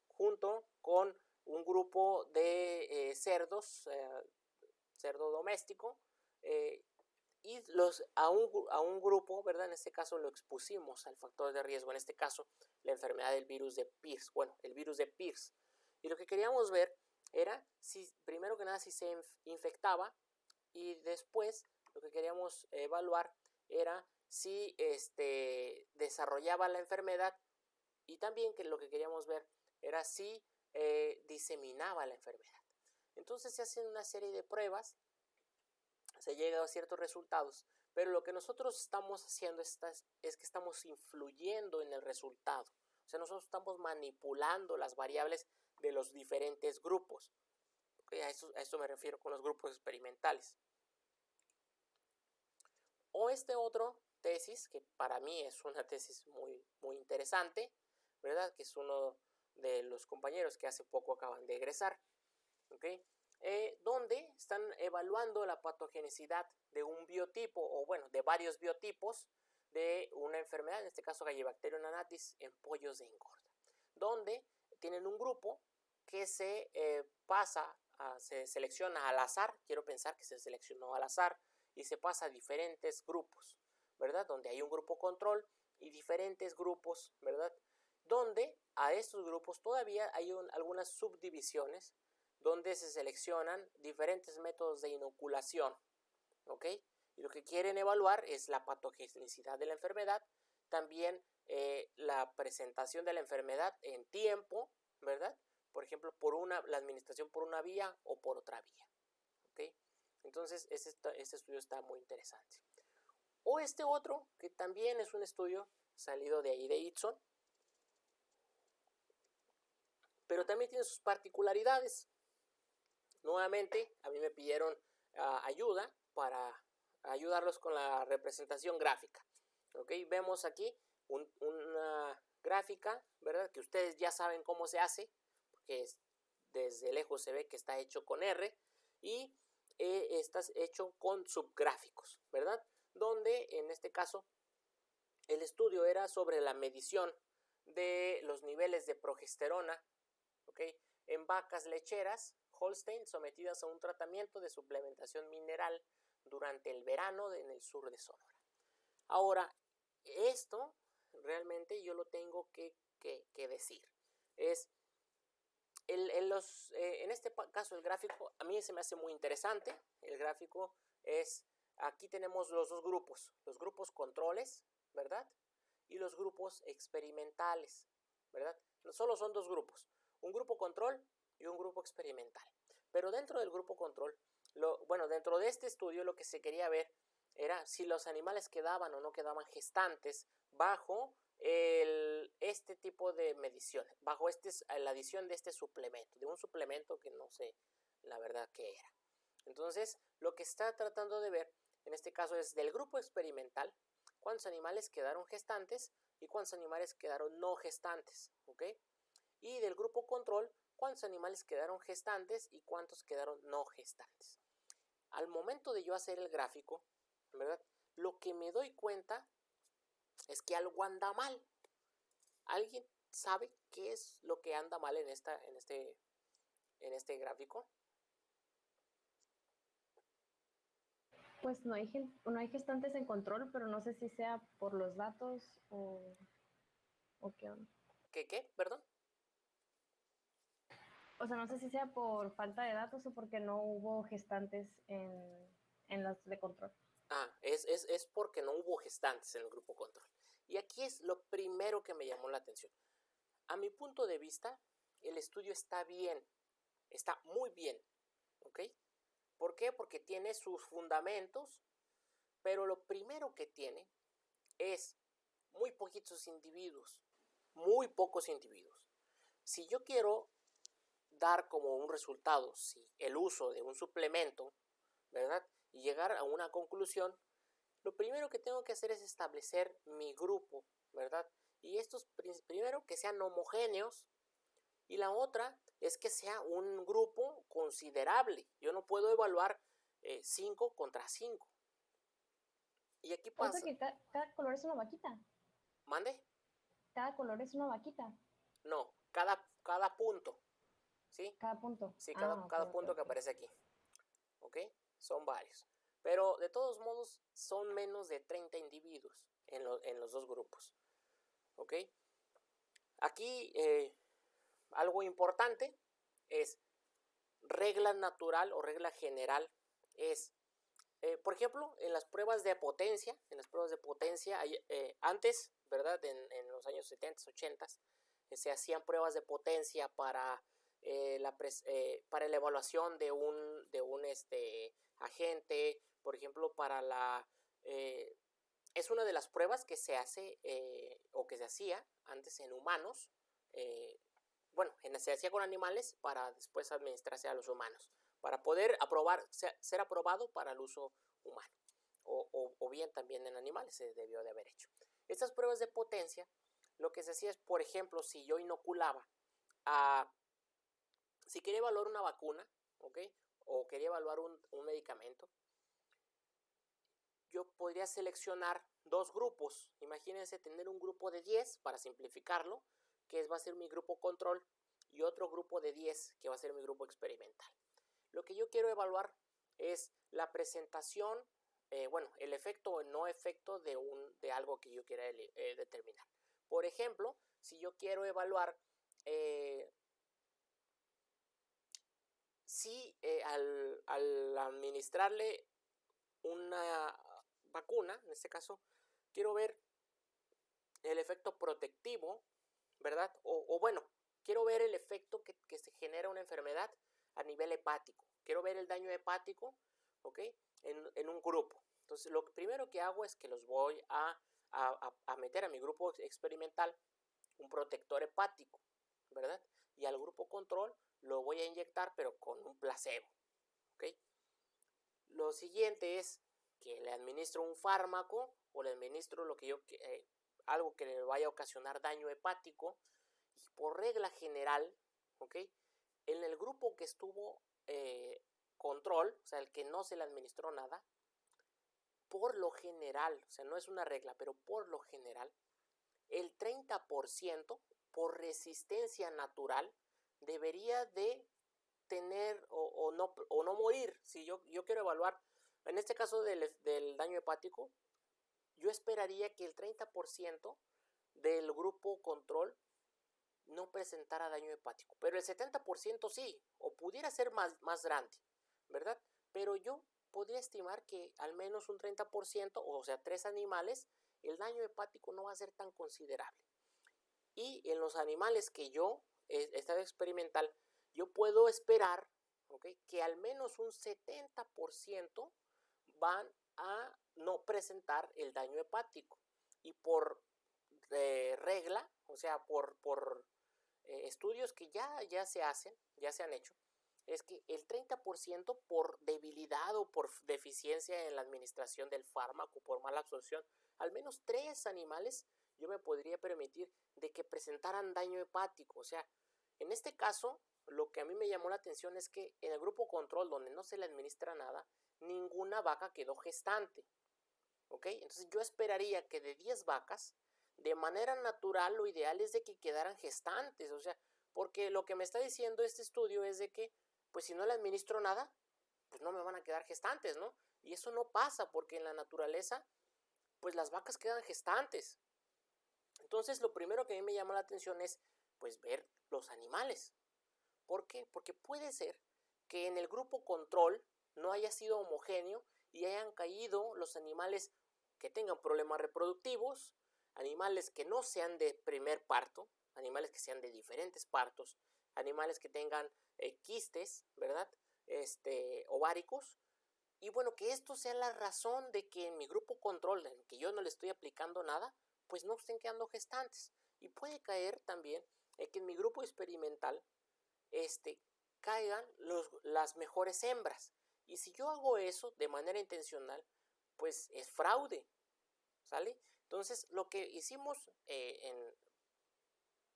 junto con un grupo de cerdos, cerdo doméstico, y a un grupo, ¿verdad? En este caso lo expusimos al factor de riesgo, en este caso la enfermedad del virus de Pierce, bueno, el virus de Pierce. Y lo que queríamos ver era, primero que nada, si se infectaba, y después lo que queríamos evaluar era si desarrollaba la enfermedad, y también que lo que queríamos ver era si diseminaba la enfermedad. Entonces se hacen una serie de pruebas, se llega a ciertos resultados, pero lo que nosotros estamos haciendo es que estamos influyendo en el resultado. O sea, nosotros estamos manipulando las variables de los diferentes grupos. ¿Okay? A esto me refiero con los grupos experimentales. O otro tesis, que para mí es una tesis muy, muy interesante, ¿verdad? Que es uno de los compañeros que hace poco acaban de egresar, ¿okay? Donde están evaluando la patogenicidad de un biotipo, o bueno, de varios biotipos de una enfermedad, en este caso Gallibacterium annatis, en pollos de engorda, donde tienen un grupo que se se selecciona al azar, quiero pensar que se seleccionó al azar, y se pasa a diferentes grupos, ¿verdad? Donde hay un grupo control y diferentes grupos, ¿verdad? Donde a estos grupos todavía hay algunas subdivisiones donde se seleccionan diferentes métodos de inoculación, ¿ok? Y lo que quieren evaluar es la patogenicidad de la enfermedad, también la presentación de la enfermedad en tiempo, ¿verdad? Por ejemplo, la administración por una vía o por otra vía, ¿ok? Entonces, este estudio está muy interesante. O otro, que también es un estudio salido de ahí de Itson, pero también tiene sus particularidades. Nuevamente, a mí me pidieron ayuda para ayudarlos con la representación gráfica. ¿Ok? Vemos aquí una gráfica, ¿verdad? Que ustedes ya saben cómo se hace, porque desde lejos se ve que está hecho con R y está hecho con subgráficos, ¿verdad? Donde en este caso el estudio era sobre la medición de los niveles de progesterona, ¿ok? En vacas lecheras Holstein sometidas a un tratamiento de suplementación mineral durante el verano en el sur de Sonora. Ahora, esto realmente yo lo tengo que decir. En este caso el gráfico a mí se me hace muy interesante. El gráfico es, aquí tenemos los dos grupos, los grupos controles, ¿verdad? Y los grupos experimentales, ¿verdad? Solo son dos grupos, un grupo control y un grupo experimental. Pero dentro del grupo control, dentro de este estudio lo que se quería ver era si los animales quedaban o no quedaban gestantes bajo este tipo de mediciones, bajo la adición de este suplemento, de un suplemento que no sé la verdad qué era. Entonces, lo que está tratando de ver, en este caso es del grupo experimental, cuántos animales quedaron gestantes y cuántos animales quedaron no gestantes, ¿ok? Y del grupo control, cuántos animales quedaron gestantes y cuántos quedaron no gestantes. Al momento de yo hacer el gráfico, ¿verdad? Lo que me doy cuenta es que algo anda mal. ¿Alguien sabe qué es lo que anda mal en este gráfico? Pues no hay gestantes en control, pero no sé si sea por los datos o qué onda. ¿Qué? ¿Perdón? O sea, no sé si sea por falta de datos o porque no hubo gestantes en las de control. Es porque no hubo gestantes en el grupo control. Y aquí es lo primero que me llamó la atención. A mi punto de vista, el estudio está bien, está muy bien, ¿ok? ¿Por qué? Porque tiene sus fundamentos, pero lo primero que tiene es muy poquitos individuos, muy pocos individuos. Si yo quiero dar como un resultado el uso de un suplemento, ¿verdad? Y llegar a una conclusión, lo primero que tengo que hacer es establecer mi grupo, ¿verdad? Y estos primero que sean homogéneos y la otra es que sea un grupo considerable. Yo no puedo evaluar 5 contra 5. Y aquí O sea pasa. que cada color es una vaquita. ¿Mande? Cada color es una vaquita. No, cada punto. ¿Sí? Cada punto. Sí, Okay, cada punto que okay. aparece aquí. ¿Ok? Son varios. Pero de todos modos son menos de 30 individuos en los dos grupos. ¿Ok? Aquí algo importante es regla natural o regla general es, por ejemplo, en las pruebas de potencia, antes, ¿verdad? En los años 70, 80, se hacían pruebas de potencia para para la evaluación de un agente, por ejemplo, es una de las pruebas que se hace o que se hacía antes en humanos, se hacía con animales para después administrarse a los humanos, para poder ser aprobado para el uso humano, o bien también en animales se debió de haber hecho. Estas pruebas de potencia, lo que se hacía es, por ejemplo, si yo inoculaba si quería evaluar una vacuna, ¿ok? O quería evaluar un medicamento, yo podría seleccionar dos grupos. Imagínense tener un grupo de 10, para simplificarlo, que va a ser mi grupo control, y otro grupo de 10, que va a ser mi grupo experimental. Lo que yo quiero evaluar es la presentación, el efecto o no efecto de algo que yo quiera determinar. Por ejemplo, si yo quiero evaluar si al administrarle una vacuna, en este caso, quiero ver el efecto protectivo, ¿verdad? Quiero ver el efecto que se genera una enfermedad a nivel hepático. Quiero ver el daño hepático, ¿ok? En un grupo. Entonces, lo primero que hago es que los voy a meter a mi grupo experimental un protector hepático, ¿verdad? Y al grupo control lo voy a inyectar, pero con un placebo, ¿ok? Lo siguiente es que le administro un fármaco o le administro algo que le vaya a ocasionar daño hepático, y por regla general, ¿ok? En el grupo que estuvo control, o sea, el que no se le administró nada, por lo general, o sea, no es una regla, pero por lo general, el 30% por resistencia natural debería de tener o no morir. Si yo quiero evaluar, en este caso del daño hepático, yo esperaría que el 30% del grupo control no presentara daño hepático, pero el 70% sí, o pudiera ser más grande, ¿verdad? Pero yo podría estimar que al menos un 30%, o sea, 3 animales, el daño hepático no va a ser tan considerable. Y en los animales que yo he estado experimental, yo puedo esperar, ¿okay?, que al menos un 70% van a no presentar el daño hepático. Y por regla, o sea, por estudios que ya se han hecho, es que el 30% por debilidad o por deficiencia en la administración del fármaco, por mala absorción, al menos 3 animales yo me podría permitir de que presentaran daño hepático. O sea, en este caso, lo que a mí me llamó la atención es que en el grupo control, donde no se le administra nada, ninguna vaca quedó gestante. ¿Ok? Entonces yo esperaría que de 10 vacas, de manera natural, lo ideal es de que quedaran gestantes. O sea, porque lo que me está diciendo este estudio es de que, pues si no le administro nada, pues no me van a quedar gestantes, ¿no? Y eso no pasa, porque en la naturaleza, pues las vacas quedan gestantes. Entonces lo primero que a mí me llama la atención es, pues, ver los animales. ¿Por qué? Porque puede ser que en el grupo control no haya sido homogéneo y hayan caído los animales que tengan problemas reproductivos, animales que no sean de primer parto, animales que sean de diferentes partos, animales que tengan quistes, ¿verdad? Ováricos. Y bueno, que esto sea la razón de que en mi grupo control, en que yo no le estoy aplicando nada, pues no estén quedando gestantes. Y puede caer también que en mi grupo experimental caigan las mejores hembras. Y si yo hago eso de manera intencional, pues es fraude, ¿sale? Entonces, lo que hicimos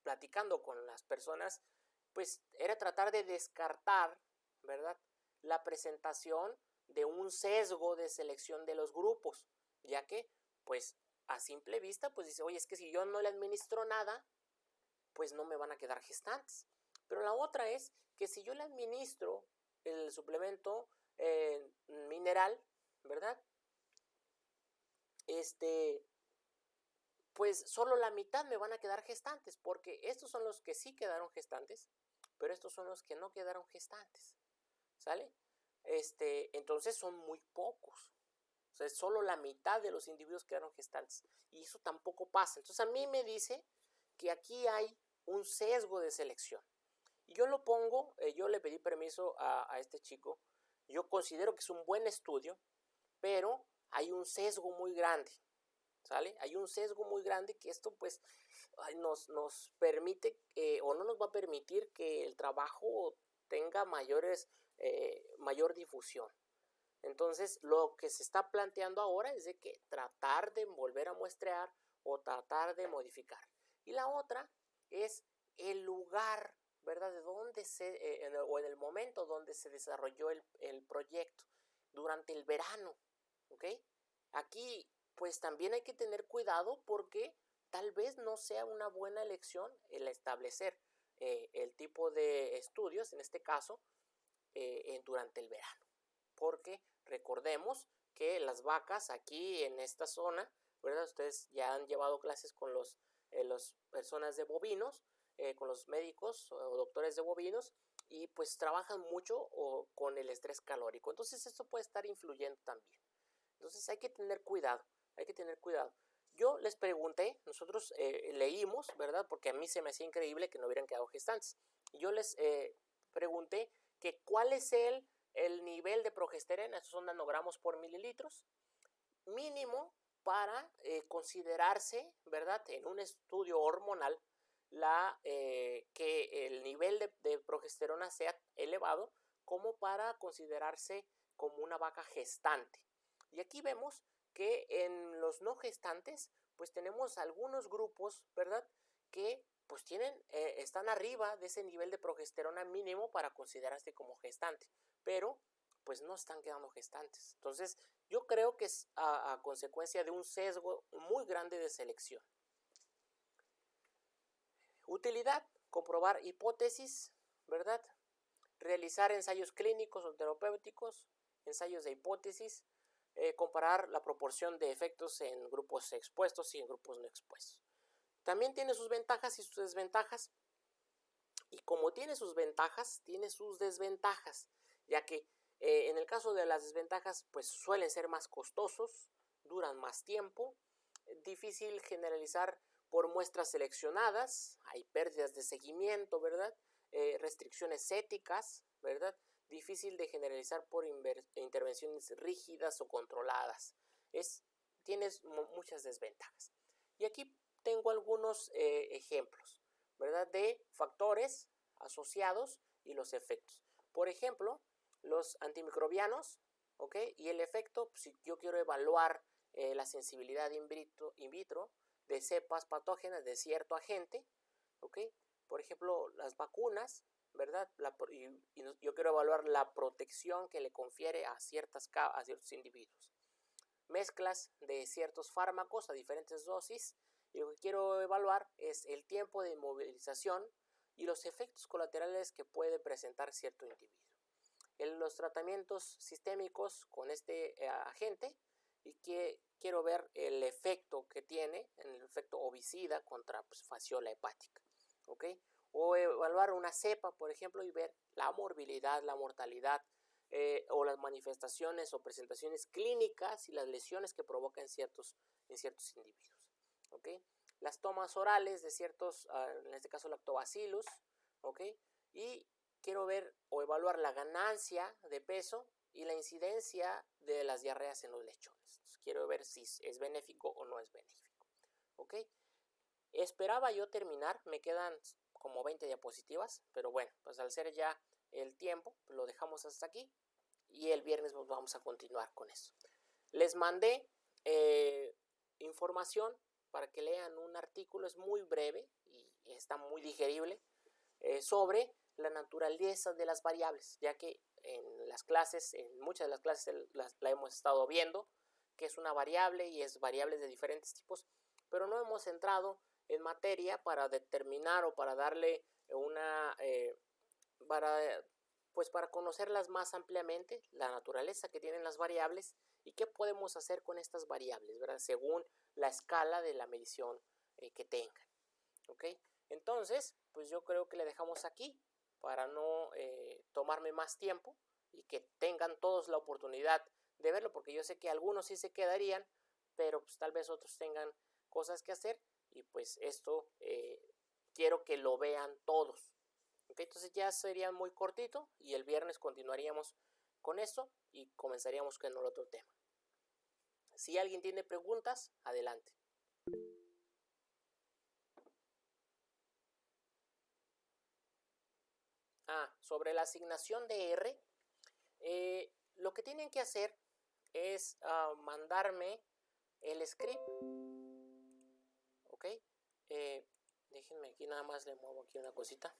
platicando con las personas, pues era tratar de descartar, ¿verdad?, la presentación de un sesgo de selección de los grupos, ya que, pues, a simple vista, pues dice, oye, es que si yo no le administro nada, pues no me van a quedar gestantes. Pero la otra es que si yo le administro el suplemento mineral, ¿verdad? Pues solo la mitad me van a quedar gestantes, porque estos son los que sí quedaron gestantes, pero estos son los que no quedaron gestantes, ¿sale? Entonces son muy pocos. O sea, solo la mitad de los individuos quedaron gestantes. Y eso tampoco pasa. Entonces a mí me dice que aquí hay un sesgo de selección. Y yo lo pongo, yo le pedí permiso a este chico. Yo considero que es un buen estudio, pero hay un sesgo muy grande, ¿sale? Hay un sesgo muy grande que esto pues nos permite o no nos va a permitir que el trabajo tenga mayor difusión. Entonces, lo que se está planteando ahora es de que tratar de volver a muestrear o tratar de modificar. Y la otra es el lugar, ¿verdad?, de dónde o en el momento donde se desarrolló el proyecto, durante el verano, ¿ok? Aquí, pues también hay que tener cuidado porque tal vez no sea una buena elección el establecer el tipo de estudios, en este caso, durante el verano. Porque recordemos que las vacas aquí en esta zona, ¿verdad? Ustedes ya han llevado clases con las personas de bovinos, con los médicos o doctores de bovinos, y pues trabajan mucho con el estrés calórico. Entonces esto puede estar influyendo también. Entonces hay que tener cuidado, hay que tener cuidado. Yo les pregunté, nosotros leímos, ¿verdad? Porque a mí se me hacía increíble que no hubieran quedado gestantes. Y yo les pregunté que cuál es el nivel de progesterona, estos son nanogramos por mililitros, mínimo para considerarse, ¿verdad?, en un estudio hormonal, que el nivel de progesterona sea elevado como para considerarse como una vaca gestante. Y aquí vemos que en los no gestantes, pues tenemos algunos grupos, ¿verdad? Que pues están arriba de ese nivel de progesterona mínimo para considerarse como gestante, pero pues no están quedando gestantes. Entonces, yo creo que es a consecuencia de un sesgo muy grande de selección. Utilidad, comprobar hipótesis, ¿verdad? Realizar ensayos clínicos o terapéuticos, ensayos de hipótesis, comparar la proporción de efectos en grupos expuestos y en grupos no expuestos. También tiene sus ventajas y sus desventajas. Y como tiene sus ventajas, tiene sus desventajas, ya que en el caso de las desventajas, pues suelen ser más costosos, duran más tiempo, difícil generalizar por muestras seleccionadas, hay pérdidas de seguimiento, ¿verdad? Restricciones éticas, ¿verdad? Difícil de generalizar por intervenciones rígidas o controladas. Tienes muchas desventajas. Y aquí tengo algunos ejemplos, ¿verdad? De factores asociados y los efectos. Por ejemplo, los antimicrobianos, ¿ok? Y el efecto, si yo quiero evaluar la sensibilidad in vitro de cepas patógenas de cierto agente, ¿ok? Por ejemplo, las vacunas, ¿verdad? Yo quiero evaluar la protección que le confiere a ciertos individuos. Mezclas de ciertos fármacos a diferentes dosis, y lo que quiero evaluar es el tiempo de inmovilización y los efectos colaterales que puede presentar cierto individuo. En los tratamientos sistémicos con este agente, y que quiero ver el efecto que tiene, el efecto ovicida contra fasciola hepática, ¿ok? O evaluar una cepa, por ejemplo, y ver la morbilidad, la mortalidad, o las manifestaciones o presentaciones clínicas y las lesiones que provoca en ciertos individuos, ¿ok? Las tomas orales de ciertos, en este caso lactobacillus, ¿ok? Y quiero ver o evaluar la ganancia de peso y la incidencia de las diarreas en los lechones. Entonces, quiero ver si es benéfico o no es benéfico, ¿ok? Esperaba yo terminar, me quedan como 20 diapositivas, pero bueno, pues al ser ya el tiempo, pues lo dejamos hasta aquí y el viernes vamos a continuar con eso. Les mandé información para que lean un artículo, es muy breve y está muy digerible, sobre la naturaleza de las variables, ya que en las clases, en muchas de las clases la hemos estado viendo, que es una variable y es variables de diferentes tipos, pero no hemos entrado en materia para determinar o para darle para conocerlas más ampliamente, la naturaleza que tienen las variables y qué podemos hacer con estas variables, ¿verdad? Según la escala de la medición que tengan, ¿ok? Entonces, pues yo creo que le dejamos aquí para no tomarme más tiempo y que tengan todos la oportunidad de verlo, porque yo sé que algunos sí se quedarían, pero pues tal vez otros tengan cosas que hacer y pues esto quiero que lo vean todos. Okay, entonces ya sería muy cortito y el viernes continuaríamos con esto y comenzaríamos con el otro tema. Si alguien tiene preguntas, adelante. Sobre la asignación de R, lo que tienen que hacer es mandarme el script, ok. Déjenme aquí, nada más le muevo aquí una cosita.